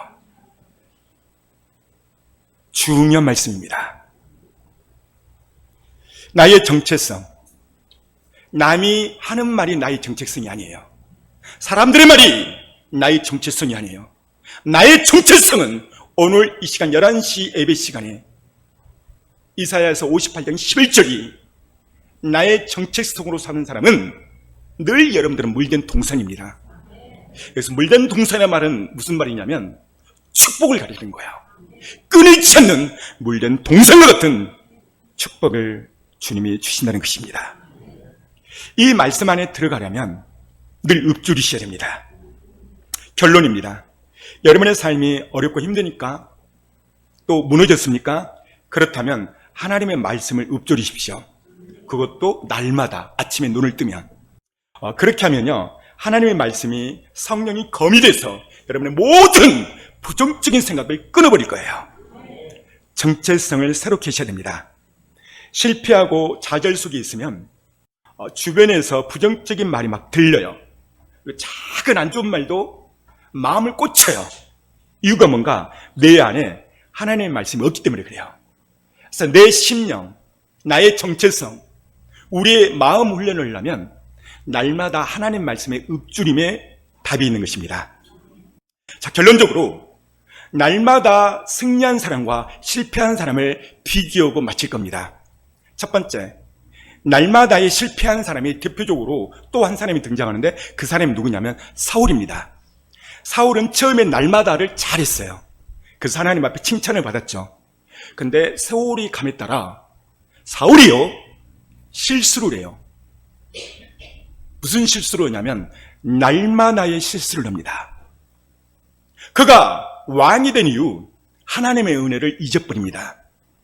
중요한 말씀입니다. 나의 정체성, 남이 하는 말이 나의 정체성이 아니에요. 사람들의 말이 나의 정체성이 아니에요. 나의 정체성은 오늘 이 시간 11시 예배 시간에 이사야에서 58장 11절이 나의 정체성으로 사는 사람은 늘 여러분들은 물된 동산입니다. 그래서 물된 동산의 말은 무슨 말이냐면 축복을 가리키는 거예요. 끊이지 않는 물된 동산과 같은 축복을 주님이 주신다는 것입니다. 이 말씀 안에 들어가려면 늘 읊조리셔야 됩니다. 결론입니다. 여러분의 삶이 어렵고 힘드니까, 또 무너졌습니까? 그렇다면 하나님의 말씀을 읊조리십시오. 그것도 날마다 아침에 눈을 뜨면. 그렇게 하면요, 하나님의 말씀이 성령이 검이 돼서 여러분의 모든 부정적인 생각을 끊어버릴 거예요. 정체성을 새롭게 하셔야 됩니다. 실패하고 좌절 속에 있으면 주변에서 부정적인 말이 막 들려요. 작은 안 좋은 말도 마음을 꽂혀요. 이유가 뭔가? 내 안에 하나님의 말씀이 없기 때문에 그래요. 그래서 내 심령, 나의 정체성, 우리의 마음 훈련을 하려면 날마다 하나님 말씀의 읊조림에 답이 있는 것입니다. 자, 결론적으로 날마다 승리한 사람과 실패한 사람을 비교하고 마칠 겁니다. 첫 번째, 날마다의 실패한 사람이 대표적으로 또 한 사람이 등장하는데 그 사람이 누구냐면 사울입니다. 사울은 처음에 날마다를 잘했어요. 그래서 하나님 앞에 칭찬을 받았죠. 근데 세월이 감에 따라 사울이요, 실수를 해요. 무슨 실수를 하냐면 날마다의 실수를 합니다. 그가 왕이 된 이후 하나님의 은혜를 잊어버립니다.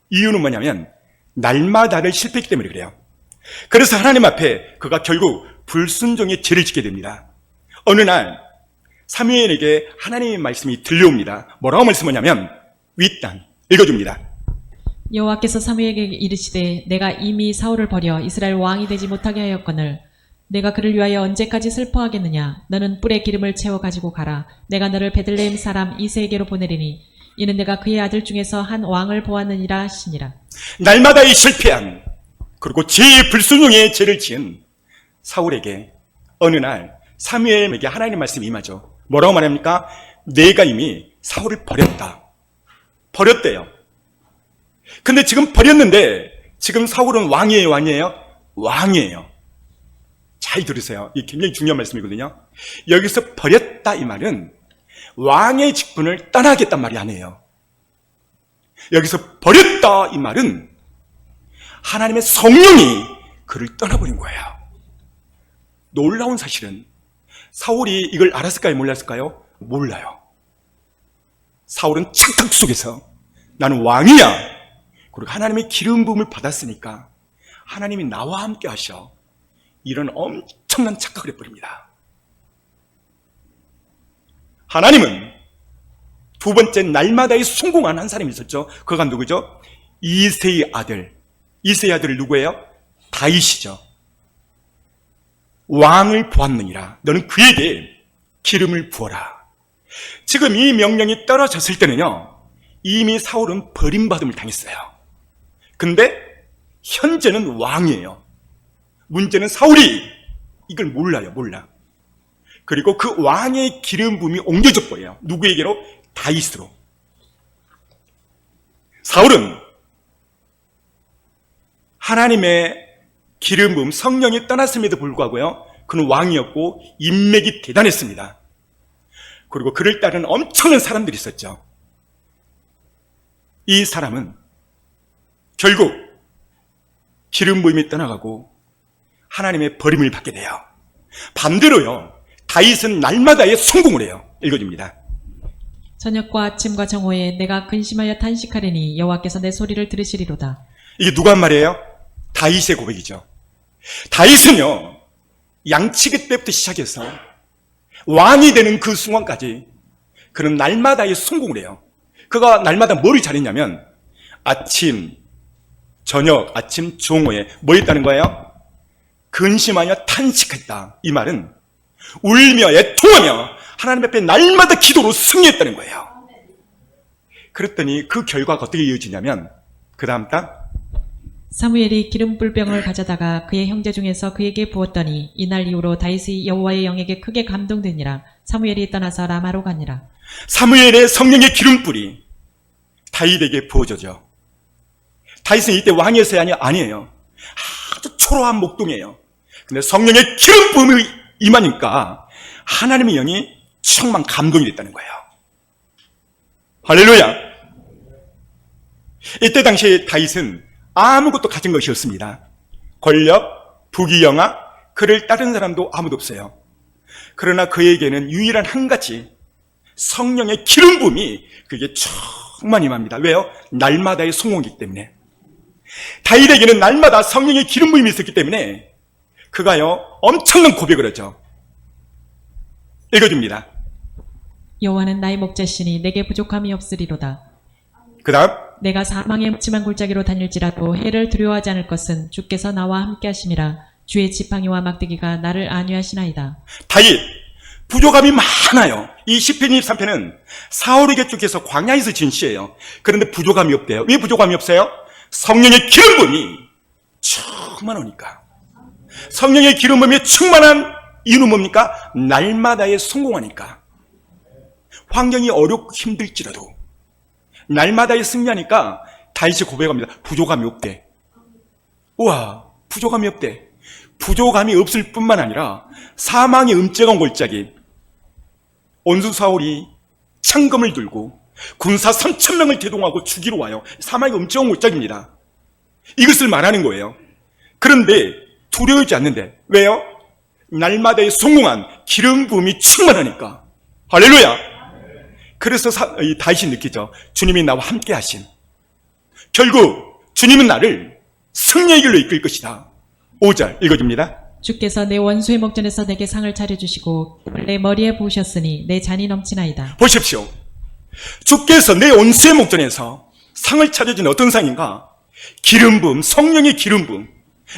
이유는 뭐냐면 날마다를 실패했기 때문에 그래요. 그래서 하나님 앞에 그가 결국 불순종의 죄를 짓게 됩니다. 어느 날 사무엘에게 하나님의 말씀이 들려옵니다. 뭐라고 말씀하냐면 윗단 읽어줍니다. 여호와께서 사무엘에게 이르시되 내가 이미 사울을 버려 이스라엘 왕이 되지 못하게 하였거늘 내가 그를 위하여 언제까지 슬퍼하겠느냐. 너는 뿔에 기름을 채워 가지고 가라. 내가 너를 베들레헴 사람 이새에게로 보내리니 이는 내가 그의 아들 중에서 한 왕을 보았느니라 하시니라. 날마다 이 실패한, 그리고 제 불순종의 죄를 지은 사울에게 어느 날 사무엘에게 하나님의 말씀이 임하죠. 뭐라고 말합니까? 내가 이미 사울을 버렸다. 버렸대요. 근데 지금 버렸는데 지금 사울은 왕이에요, 왕이에요? 왕이에요. 잘 들으세요. 이게 굉장히 중요한 말씀이거든요. 여기서 버렸다 이 말은 왕의 직분을 떠나겠단 말이 아니에요. 여기서 버렸다 이 말은 하나님의 성령이 그를 떠나버린 거예요. 놀라운 사실은 사울이 이걸 알았을까요, 몰랐을까요? 몰라요. 사울은 착각 속에서 나는 왕이야, 그리고 하나님의 기름 부음을 받았으니까 하나님이 나와 함께 하셔, 이런 엄청난 착각을 해버립니다. 하나님은 두 번째 날마다의 성공한 한 사람이 있었죠. 그가 누구죠? 이새의 아들. 이새의 아들이 누구예요? 다윗이죠. 왕을 보았느니라. 너는 그에게 기름을 부어라. 지금 이 명령이 떨어졌을 때는요, 이미 사울은 버림받음을 당했어요. 근데 현재는 왕이에요. 문제는 사울이 이걸 몰라요. 몰라. 그리고 그 왕의 기름 부음이 옮겨져 버려요. 누구에게로? 다윗으로. 사울은 하나님의 기름 부음, 성령이 떠났음에도 불구하고요, 그는 왕이었고 인맥이 대단했습니다. 그리고 그를 따르는 엄청난 사람들이 있었죠. 이 사람은 결국 기름 부음이 떠나가고 하나님의 버림을 받게 돼요. 반대로요, 다윗은 날마다의 성공을 해요. 읽어줍니다. 저녁과 아침과 정오에 내가 근심하여 탄식하리니 여호와께서 내 소리를 들으시리로다. 이게 누가 한 말이에요? 다윗의 고백이죠. 다윗은요, 양치기 때부터 시작해서 왕이 되는 그 순간까지 그는 날마다의 성공을 해요. 그가 날마다 뭘 잘했냐면 아침, 저녁, 아침, 정오에 뭐 했다는 거예요? 근심하여 탄식했다. 이 말은 울며 애통하며 하나님 앞에 날마다 기도로 승리했다는 거예요. 그랬더니 그 결과가 어떻게 이어지냐면 그 다음 딱 사무엘이 기름불병을 가져다가 그의 형제 중에서 그에게 부었더니 이날 이후로 다윗이 여호와의 영에게 크게 감동되니라. 사무엘이 떠나서 라마로 가니라. 사무엘의 성령의 기름불이 다윗에게 부어져죠. 다윗은 이때 왕이었어야 아니에요. 아주 초라한 목동이에요. 근데 성령의 기름 부음이 임하니까 하나님의 영이 충만 감동이 됐다는 거예요. 할렐루야. 이때 당시에 다윗은 아무것도 가진 것이 없습니다. 권력, 부귀영화, 그를 따르는 사람도 아무도 없어요. 그러나 그에게는 유일한 한 가지 성령의 기름 부음이 그게 충만 임합니다. 왜요? 날마다의 성공이기 때문에. 다윗에게는 날마다 성령의 기름 부음이 있었기 때문에 그가요 엄청난 고백을 하죠. 읽어줍니다. 여호와는 나의 목자시니 내게 부족함이 없으리로다. 그 다음 내가 사망의 묵침한 골짜기로 다닐지라도 해를 두려워하지 않을 것은 주께서 나와 함께 하심이라. 주의 지팡이와 막대기가 나를 안위하시나이다. 다윗 부족함이 많아요. 이 시편 23편은 사울에게 쫓겨서 광야에서 지은 시예요. 그런데 부족함이 없대요. 왜 부족함이 없어요? 성령의 기름 부음이 충만하니까. 성령의 기름 부음이 충만한 이유는 뭡니까? 날마다의 성공하니까. 환경이 어렵고 힘들지라도 날마다의 승리하니까 다윗이 고백합니다. 부족함이 없대. 우와, 부족함이 없대. 부족함이 없을 뿐만 아니라 사망의 음증한 골짜기, 원수 사울이 창검을 들고 군사 3,000명을 대동하고 죽이러 와요. 사망의 음증한 골짜기입니다. 이것을 말하는 거예요. 그런데 두려워하지 않는데. 왜요? 날마다의 성공한 기름 부음이 충만하니까. 할렐루야. 그래서 다윗이 느끼죠. 주님이 나와 함께 하신. 결국 주님은 나를 승리의 길로 이끌 것이다. 5절 읽어줍니다. 주께서 내 원수의 목전에서 내게 상을 차려주시고 내 머리에 부으셨으니 내 잔이 넘치나이다. 보십시오. 주께서 내 원수의 목전에서 상을 차려준 어떤 상인가? 기름 부음, 성령의 기름 부음.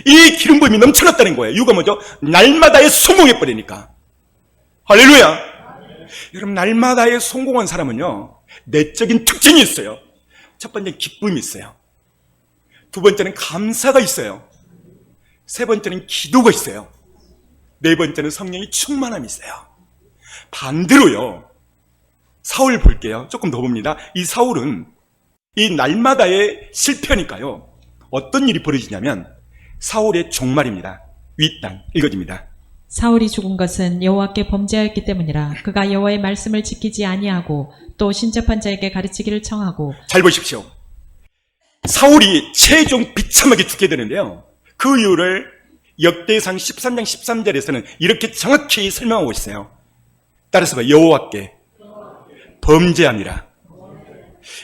이 기름 부음이 넘쳐났다는 거예요. 이유가 뭐죠? 날마다의 성공해버리니까. 할렐루야. 여러분, 날마다의 성공한 사람은요, 내적인 특징이 있어요. 첫 번째는 기쁨이 있어요. 두 번째는 감사가 있어요. 세 번째는 기도가 있어요. 네 번째는 성령이 충만함이 있어요. 반대로요, 사울 볼게요. 조금 더 봅니다. 이 사울은 이 날마다의 실패니까요, 어떤 일이 벌어지냐면 사울의 종말입니다. 윗단 읽어집니다. 사울이 죽은 것은 여호와께 범죄하였기 때문이라. 그가 여호와의 말씀을 지키지 아니하고 또 신접한 자에게 가르치기를 청하고. 잘 보십시오. 사울이 최종 비참하게 죽게 되는데요, 그 이유를 역대상 13장 13절에서는 이렇게 정확히 설명하고 있어요. 따라서 봐. 여호와께 범죄함이라.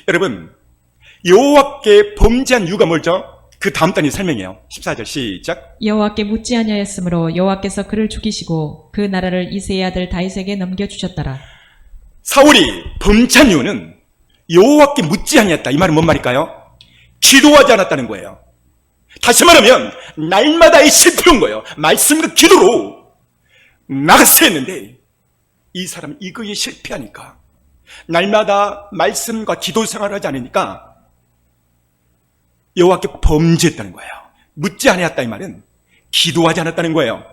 여러분, 여호와께 범죄한 이유가 뭐죠? 그 다음 단이 설명해요. 14절 시작. 여호와께 묻지 아니하였으므로 여호와께서 그를 죽이시고 그 나라를 이새의 아들 다윗에게 넘겨주셨더라. 사울이 범죄한 이유는 여호와께 묻지 아니했다. 이 말은 뭔 말일까요? 기도하지 않았다는 거예요. 다시 말하면 날마다의 실패인 거예요. 말씀과 기도로 나갔어야 했는데 이 사람은 이거에 실패하니까, 날마다 말씀과 기도 생활을 하지 않으니까 여호와께 범죄했다는 거예요. 묻지 아니했다 이 말은 기도하지 않았다는 거예요.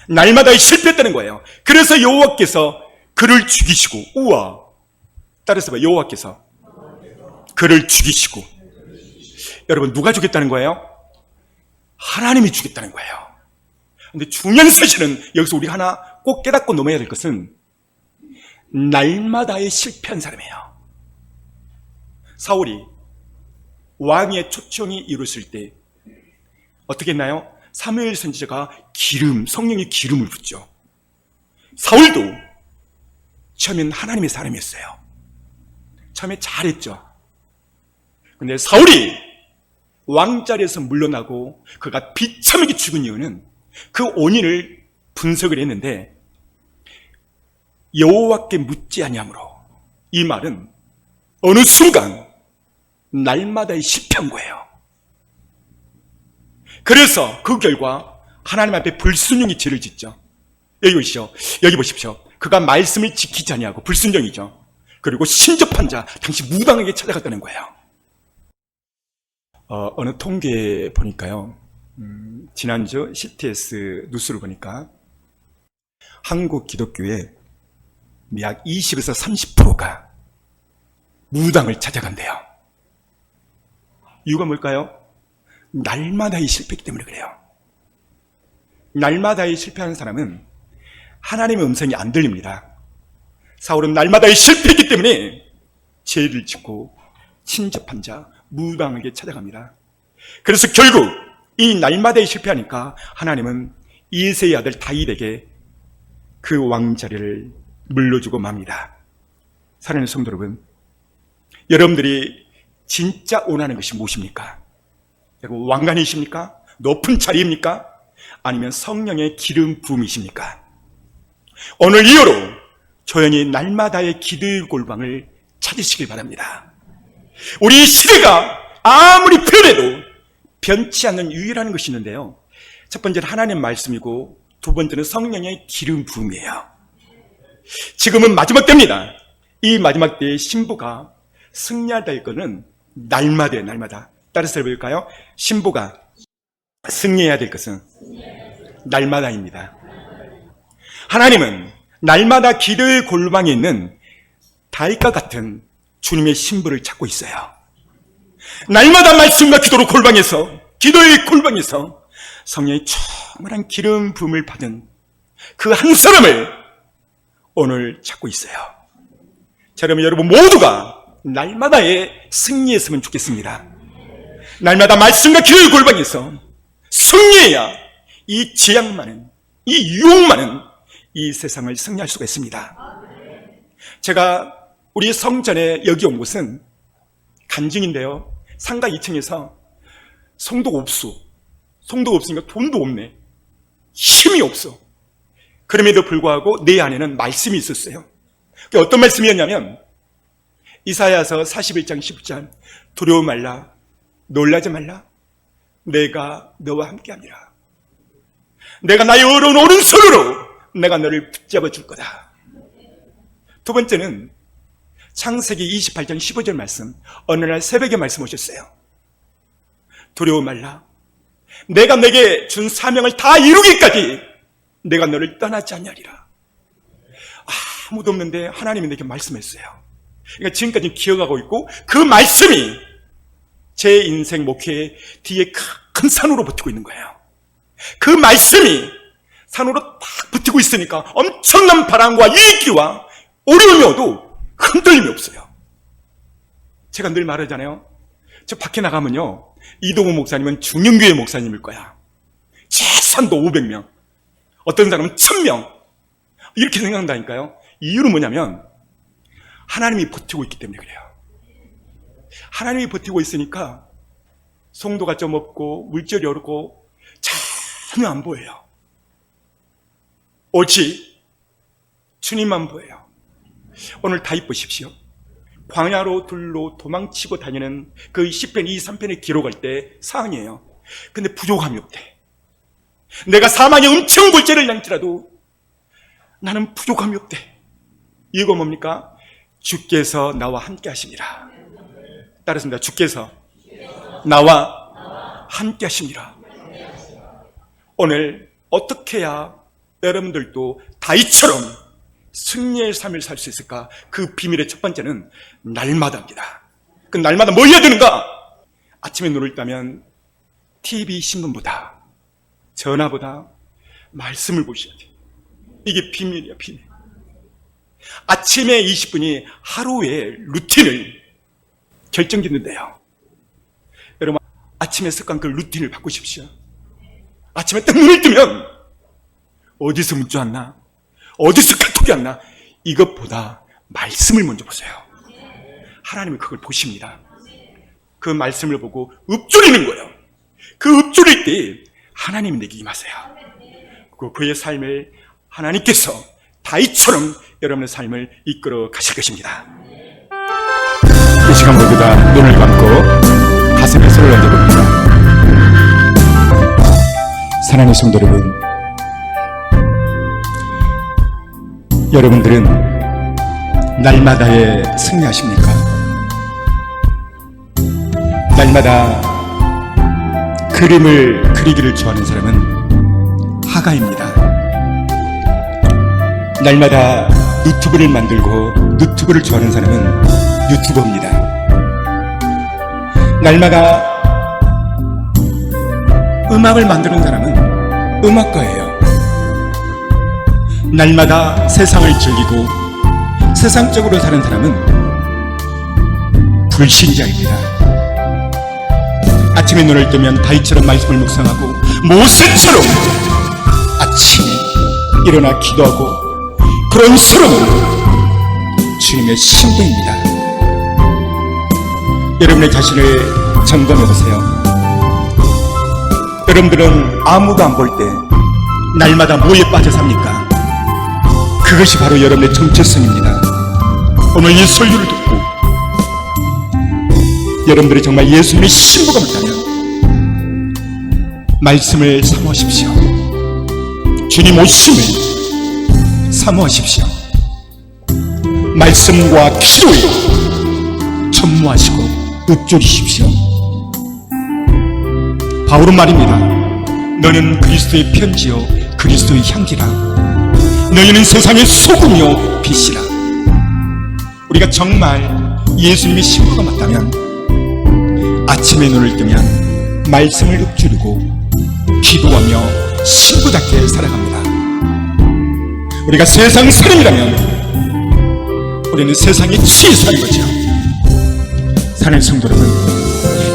날마다 실패했다는 거예요. 그래서 여호와께서 그를 죽이시고, 우와, 따라서 봐, 여호와께서 그를 죽이시고. 여러분, 누가 죽였다는 거예요? 하나님이 죽였다는 거예요. 근데 중요한 사실은 여기서 우리가 하나 꼭 깨닫고 넘어야 될 것은 날마다의 실패한 사람이에요. 사울이 왕의 초청이 이루어질 때 어떻게 했나요? 사무엘 선지자가 성령의 기름을 붓죠. 사울도 처음엔 하나님의 사람이었어요. 처음에 잘했죠. 근데 사울이 왕자리에서 물러나고 그가 비참하게 죽은 이유는 그 원인을 분석을 했는데, 여호와께 묻지 아니함으로, 이 말은 어느 순간 날마다 실패한 거예요. 그래서 그 결과 하나님 앞에 불순종의 죄를 짓죠. 여기 보십시오. 그가 말씀을 지키지 아니하고 불순종이죠. 그리고 신접한 자 당시 무당에게 찾아갔다는 거예요. 어느 통계 보니까요, 지난주 CTS 뉴스를 보니까 한국 기독교의 약 20에서 30%가 무당을 찾아간대요. 이유가 뭘까요? 날마다의 실패이기 때문에 그래요. 날마다의 실패하는 사람은 하나님의 음성이 안 들립니다. 사울은 날마다의 실패이기 때문에 죄를 짓고 친접한 자, 무당에게 찾아갑니다. 그래서 결국 이 날마다의 실패하니까 하나님은 이새의 아들 다윗에게 그 왕자리를 물려주고 맙니다. 사랑하는 성도 여러분, 여러분들이 진짜 원하는 것이 무엇입니까? 왕관이십니까? 높은 자리입니까? 아니면 성령의 기름 부음이십니까? 오늘 이후로 조용히 날마다의 기도의 골방을 찾으시길 바랍니다. 우리 시대가 아무리 변해도 변치 않는 유일한 것이 있는데요, 첫 번째는 하나님의 말씀이고, 두 번째는 성령의 기름 부음이에요. 지금은 마지막 때입니다. 이 마지막 때에 신부가 승리해야 될 것은 날마다예요. 날마다. 따라서 해볼까요? 신부가 승리해야 될 것은 날마다입니다. 하나님은 날마다 기도의 골방에 있는 다윗과 같은 주님의 신부를 찾고 있어요. 날마다 말씀과 기도로 기도의 골방에서 성령의 충만한 기름 부음을 받은 그 한 사람을 오늘 찾고 있어요. 자, 그러면 여러분 모두가 날마다의 승리했으면 좋겠습니다. 날마다 말씀과 기도의 골방에서 승리해야 이 재앙 많은, 이 유혹 많은 이 세상을 승리할 수가 있습니다. 제가 우리 성전에 여기 온 곳은 간증인데요, 상가 2층에서 성도가 없으니까 돈도 없네, 힘이 없어. 그럼에도 불구하고 내 안에는 말씀이 있었어요. 그게 어떤 말씀이었냐면, 이사야서 41장 10절, 두려워 말라, 놀라지 말라, 내가 너와 함께함이라. 내가 나의 어려운 오른손으로 내가 너를 붙잡아 줄 거다. 두 번째는 창세기 28장 15절 말씀, 어느 날 새벽에 말씀 오셨어요. 두려워 말라, 내가 내게 준 사명을 다 이루기까지 내가 너를 떠나지 않냐리라. 아무도 없는데 하나님이 내게 말씀했어요. 그러니까 지금까지 기억하고 있고, 그 말씀이 제 인생 목회 뒤에 큰 산으로 버티고 있는 거예요. 그 말씀이 산으로 딱 버티고 있으니까 엄청난 바람과 위기와 어려움이 와도 흔들림이 없어요. 제가 늘 말하잖아요. 저 밖에 나가면요, 이동호 목사님은 중형교회 목사님일 거야. 최소한도 500명, 어떤 사람은 1000명, 이렇게 생각한다니까요. 이유는 뭐냐면 하나님이 버티고 있기 때문에 그래요. 하나님이 버티고 있으니까 성도가 좀 없고 물질이 어렵고 전혀 안 보여요. 오직 주님만 보여요. 오늘 다윗 보십시오. 광야로 둘로 도망치고 다니는 그 10편 2, 3편에 기록할 때 상황이에요. 근데 부족함이 없대. 내가 사망의 음청 골짜기를 날지라도 나는 부족함이 없대. 이거 뭡니까? 주께서 나와 함께 하십니다. 따르습니다. 주께서 나와 함께 하십니다. 오늘 어떻게 해야 여러분들도 다윗처럼 승리의 삶을 살 수 있을까? 그 비밀의 첫 번째는 날마다입니다. 그 날마다 뭐 해야 되는가? 아침에 눈을 뜨면 TV 신문보다, 전화보다 말씀을 보셔야 돼요. 이게 비밀이야, 비밀. 아침에 20분이 하루의 루틴을 결정짓는데요. 여러분, 아침에 습관 그 루틴을 바꾸십시오. 아침에 딱 눈을 뜨면 어디서 문자 왔나? 어디서 카톡이 왔나? 이것보다 말씀을 먼저 보세요. 하나님은 그걸 보십니다. 그 말씀을 보고 읊조리는 거예요. 그 읊조릴 때 하나님이 내게 임하세요. 그의 삶을 하나님께서 다윗처럼 여러분의 삶을 이끌어 가실 것입니다. 이 시간 모두 다 눈을 감고 가슴에 손을 얹어봅니다. 사랑하는 성도 여러분, 여러분들은 날마다에 승리하십니까? 날마다 그림을 그리기를 좋아하는 사람은 화가입니다. 날마다 유튜브를 만들고 유튜브를 좋아하는 사람은 유튜버입니다. 날마다 음악을 만드는 사람은 음악가예요. 날마다 세상을 즐기고 세상적으로 사는 사람은 불신자입니다. 아침에 눈을 뜨면 다윗처럼 말씀을 묵상하고 모세처럼 아침에 일어나 기도하고 그런 사람은 주님의 신부입니다. 여러분의 자신을 점검해 보세요. 여러분들은 아무도 안 볼 때 날마다 뭐에 빠져 삽니까? 그것이 바로 여러분의 정체성입니다. 오늘 이 설교를 듣고 여러분들이 정말 예수님의 신부가 맞다면 말씀을 사모하십시오. 주님 오심을 사모하십시오. 말씀과 기도에 전무하시고 읊조리십시오. 바울은 말입니다. 너는 그리스도의 편지요 그리스도의 향기라. 너희는 세상의 소금이요 빛이라. 우리가 정말 예수님의 신부가 맞다면 아침에 눈을 뜨면 말씀을 읊조리고 기도하며 신부답게 살아갑니다. 우리가 세상 사람이라면 우리는 세상에 취해 사는 거죠. 사는 성도 여러분,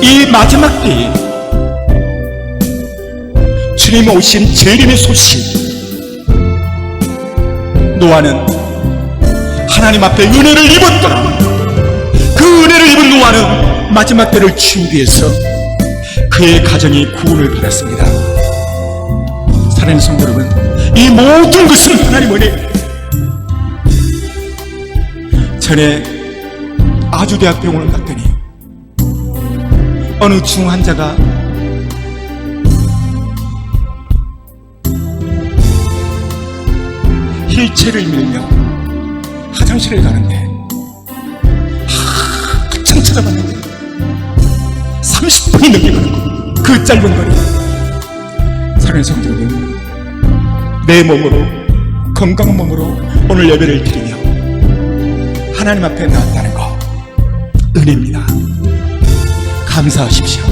이 마지막 때에 주님 오신 재림의 소식, 노아는 하나님 앞에 은혜를 입었더라. 그 은혜를 입은 노아는 마지막 때를 준비해서 그의 가정이 구원을 받았습니다. 사랑하는 성도 여러분, 이 모든 것은 하나님 은혜. 전에 아주대학병원을 갔더니 어느 중환자가 휠체어를 밀며 화장실을 가는데 한참 찾아봤는데 30분이 넘게 가는 거. 그 짧은 거리. 사랑하는 성도 여러분, 내 몸으로, 건강한 몸으로 오늘 예배를 드리며 하나님 앞에 나왔다는 거 은혜입니다. 감사하십시오.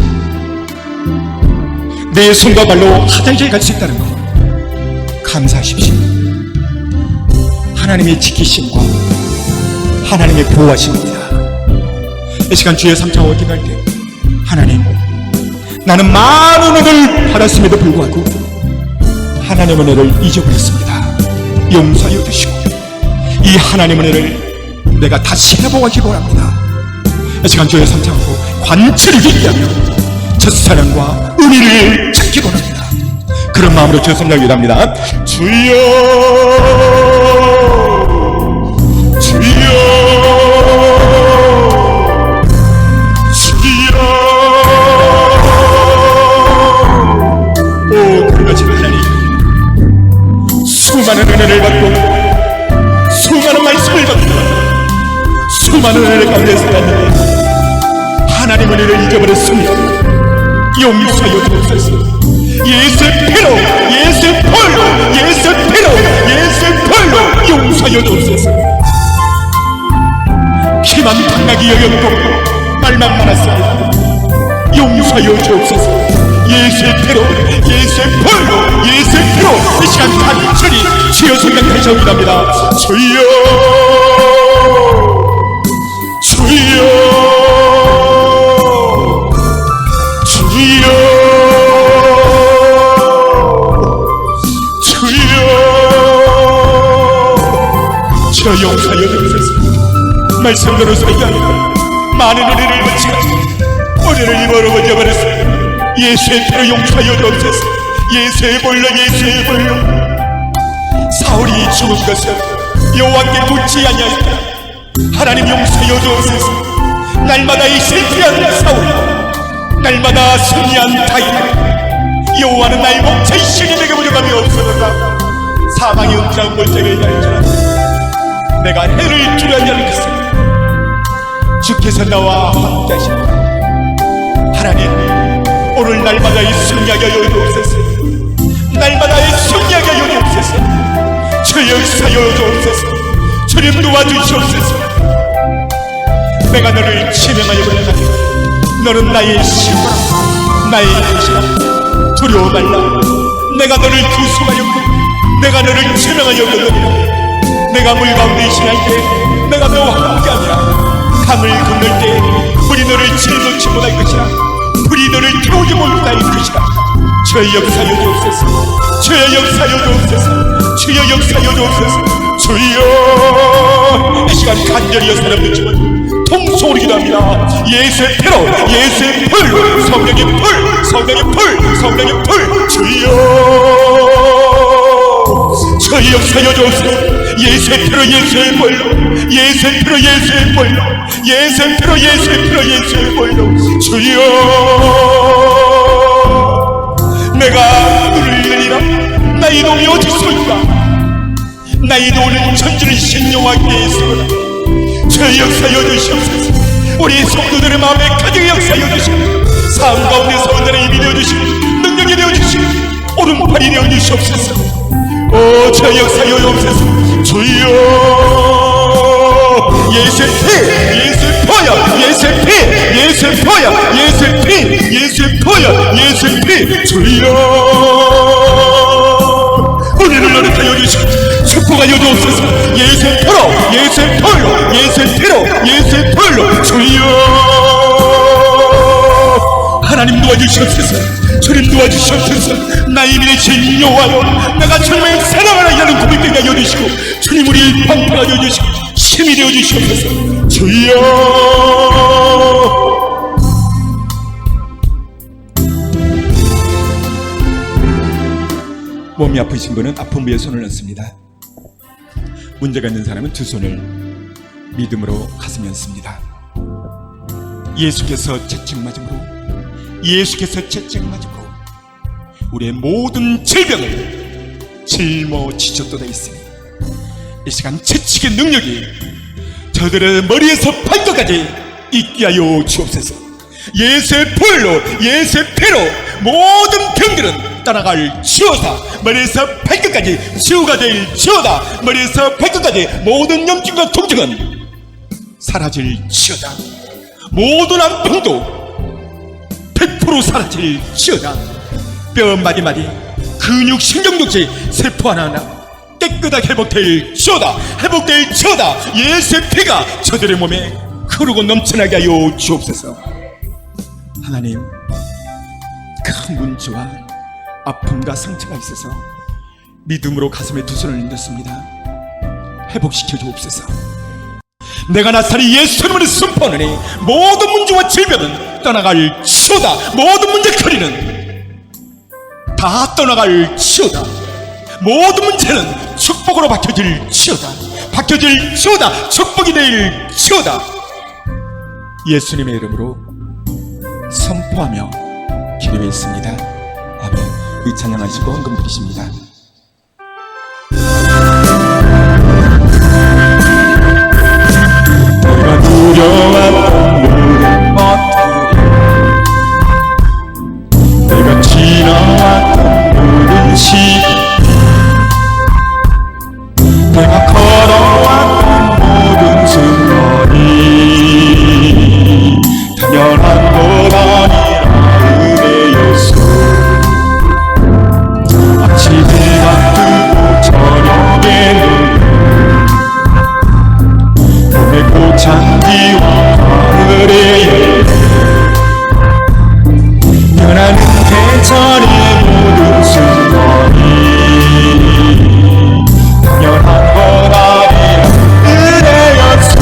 내 손과 발로 화장실 갈 수 있다는 거 감사하십시오. 하나님의 지키심과 하나님의 보호하심입니다. 이 시간 주의 3차원 기도할 때 하나님, 나는 많은 은혜를 받았음에도 불구하고 하나님의 은혜를 잊어버렸습니다. 용서하여 주시고 이 하나님의 은혜를 내가 다시 회복하기 원합니다. 이 시간 주의 3차원고 관철을 회개하며 첫사랑과 은혜를 찾기 원합니다. 그런 마음으로 주의 성령 기도합니다. 주여 주여 주여. 오 그러신 하나님, 수많은 은혜를 받고 수많은 말씀을 받고 수많은 은혜를 가운데 살았는데 하나님 은혜를 잊어버렸습니다. 용서하여 주옵소서. 예수의 피로, 예수의 벌로, 예수의 예수의 피로 예수의 벌로 용서하여 주옵소서. 키만 당나귀 여겼고 말만 많았습니다. 용서하여 주옵소서. 예수의 피로 예수의 벌로 예수의 피로 이 시간 간절히 주여 생각하시옵나이다. 주여 주여 주여 주여 주여 용서하여 주옵소서. 말씀대로서이가 많은 은혜를 바치고 은혜를 입어로 잊어버렸습니다. 예수의 피로 용서하여 주옵소서. 예수의 벌로 예수의 벌로 사울이 죽은 것은 여호와께 묻지 아니하였다. 하나님 용서하여 주옵소서. 날마다 이 실패한 사울, 날마다 승리한 다윗, 여호와는 나의 목자의 신이 내게 부족함이 없어졌다. 사망의 은자한 골짜기에 달지라 내가 해를 두려워하지 않겠습니다. 주께서 나와 함께하십니다. 하나님 오늘 날마다 이 승리하게 하여 주옵소서. 날마다 이 승리하게 하여 주옵소서. 주여 역사하여 주옵소서. 주님 도와주시옵소서. 내가 너를 지명하여 보내나니 너는 나의 신부라 나의 것이라. 두려워 말라. 내가 너를 구속하였고 내가 너를 지명하여 보내노니 내가 물 가운데 있을 때 내가 너와 함께하리라. 강을 건널 때 물이 너를 짊어지지 못할 것이라. 불이 너를 들어오지 못할 것이라. 주의 역사여 주옵소서. 주의 역사여 주옵소서. 주의 역사여 주옵소서. 주여 이 시간 간절히 여사람 외치면 통성으로 기도합니다. 예수의 피로 예수의 불 성령의 불 성령의 불 성령의 불 주여 주의 역사여 주옵소서. 예수의 피로 예수의 불로 예수의 피로 예수의 불로 예수의 피로 예수의 피로 예수의 불로 주여 내가 눈을 내리라. 나의 이동이 어디 있습니까? 나의 이동은 천지르신 여호와께서다. 주의 역사여 주시옵소서. 우리 성도들의 마음에 가득히 역사여 주시옵소서. 삶 가운데서 온전히 힘이 되어주시고 능력이 되어주시고 오른팔이 되어주시옵소서. 오 주의 역사여 주옵소서. 주여 예수의 피 예수의 보혈 예수의 피 예수의 보혈 예수의 피 예수의 보혈 예수의 피 주여 은혜를 노력하여 주시고 축복하여 주옵소서. 예수의 피로 예수의 보혈로 예수의 피로 예수의 보혈로 주여 하나님 도와주시옵소서. 주님 도와주시옵소서. 나의 미래신 여호와여 내가 주님을 사랑하라 하는 고백되게 하여 주시고 주님 우리 방패하여 주시고 힘이 되어 주시옵소서. 주여 몸이 아프신 분은 아픈 부에 손을 얹습니다. 문제가 있는 사람은 두 손을 믿음으로 가슴에 얹습니다. 예수께서 채찍맞음으로 예수께서 채찍맞음으로 우리의 모든 질병을 짊어지셨도다 있으니 이 시간 채찍의 능력이 저들의 머리에서 발끝까지 있게 하여 주옵소서. 예수의 불로 예수의 피로 모든 병들은 떠나갈 지어다. 머리에서 발끝까지 치유가 될 지어다. 머리에서 발끝까지 모든 염증과 통증은 사라질 지어다. 모든 아픔도 100% 사라질 지어다. 뼈 마디마디 근육 신경독지 세포 하나하나 깨끗하게 회복될 지어다. 회복될 지어다. 예수의 피가 저들의 몸에 흐르고 넘쳐나게 하여 주옵소서. 하나님 큰 문제와 아픔과 상처가 있어서 믿음으로 가슴에 두 손을 얹었습니다. 회복시켜 주옵소서. 내가 나사리 예수님을 선포하노니 모든 문제와 질병은 떠나갈 지어다. 모든 문제거리는 다 떠나갈 지어다. 모든 문제는 축복으로 바뀌어질 지어다. 바뀌어질 지어다. 축복이 될 지어다. 예수님의 이름으로 선포하며 기도했습니다. 아멘. 이 찬양하시고 헌금 드리십니다. 내가 두려웠던 모든 것들이 내가 지나왔던 모든 시간 잔디와 가을에 변하는 계절의 모든 순간이 연한 보라의 은혜였어.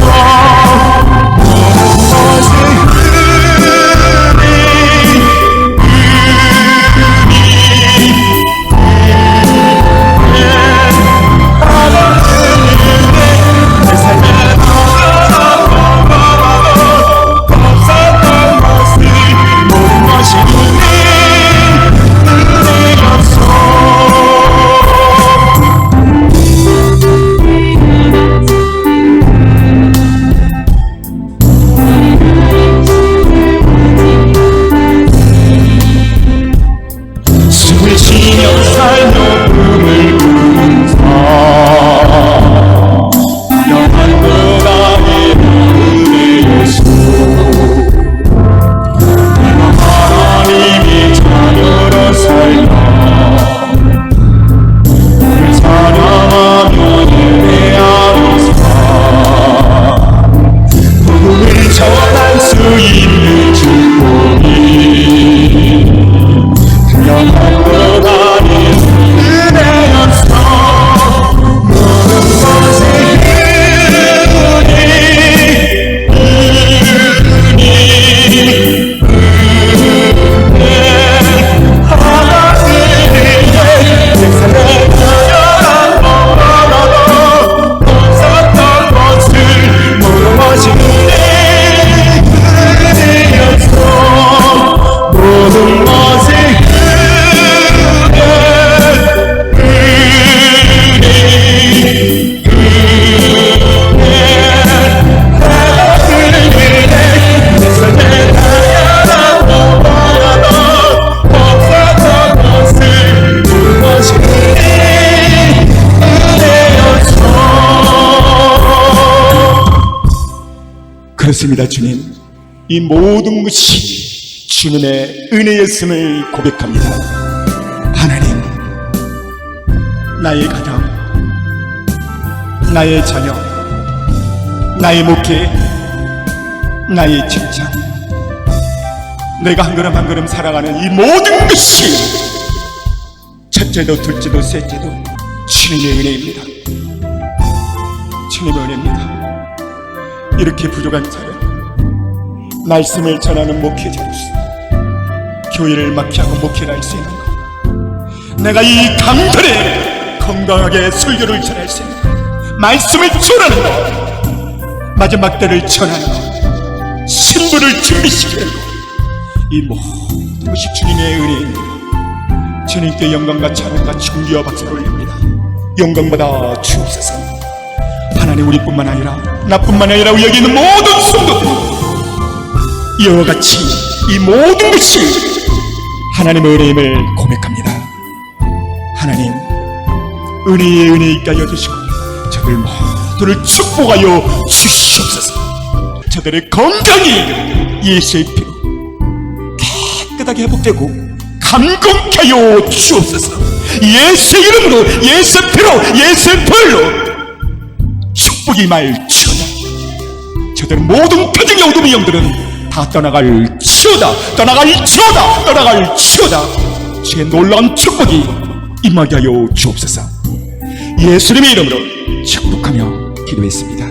모든 것을 내 삶에 없었던 것을 모든 것이 은혜였어. 숨을 쉬며 살며 꿈을 꾸는 삶, 영한 보다의 은혜였소. 내가 하나님의 자녀로 살며 그를 사랑하며 예배하는 삶, 복음을 전할 수 있는 축복이 영한 보다의 은혜였어. 모든 것의 모든 것을 그렇습니다. 주님, 이 모든 것이 주님의 은혜였음을 고백합니다. 하나님, 나의 가정, 나의 자녀, 나의 목회, 나의 직장, 내가 한 걸음 한 걸음 살아가는 이 모든 것이 첫째도 둘째도 셋째도 주님의 은혜입니다. 주님의 은혜입니다. 이렇게 부족한 자를 말씀을 전하는 목회자로서 교회를 맡게하고 목회를 할 수 있는 것, 내가 이 강단에 건강하게 설교를 전할 수 있는 것, 말씀을 전하는 것, 마지막 때를 전하는 것, 신부를 준비시키는 것, 이 모든 것이 주님의 은혜입니다. 주님께 영광과 찬양과 존귀와 박수를 올립니다. 영광받아 주옵소서. 하나님, 우리뿐만 아니라 나뿐만 아니라 여기 있는 모든 성도들, 이와 같이 이 모든 것이 하나님의 은혜임을 고백합니다. 하나님, 은혜의 은혜 있게 하여 주시고 저들 모두를 축복하여 주시옵소서. 저들의 건강이 예수의 피로 깨끗하게 회복되고 감격케 하여 주옵소서. 예수의 이름으로, 예수의 피로, 예수의 벌로 축복이 말지어다. 저들은 모든 표정의 어둠의 영들은 다 떠나갈지어다, 떠나갈지어다, 떠나갈지어다. 주의 놀라운 축복이 임하게 하여 주옵소서. 예수님의 이름으로 축복하며 기도했습니다.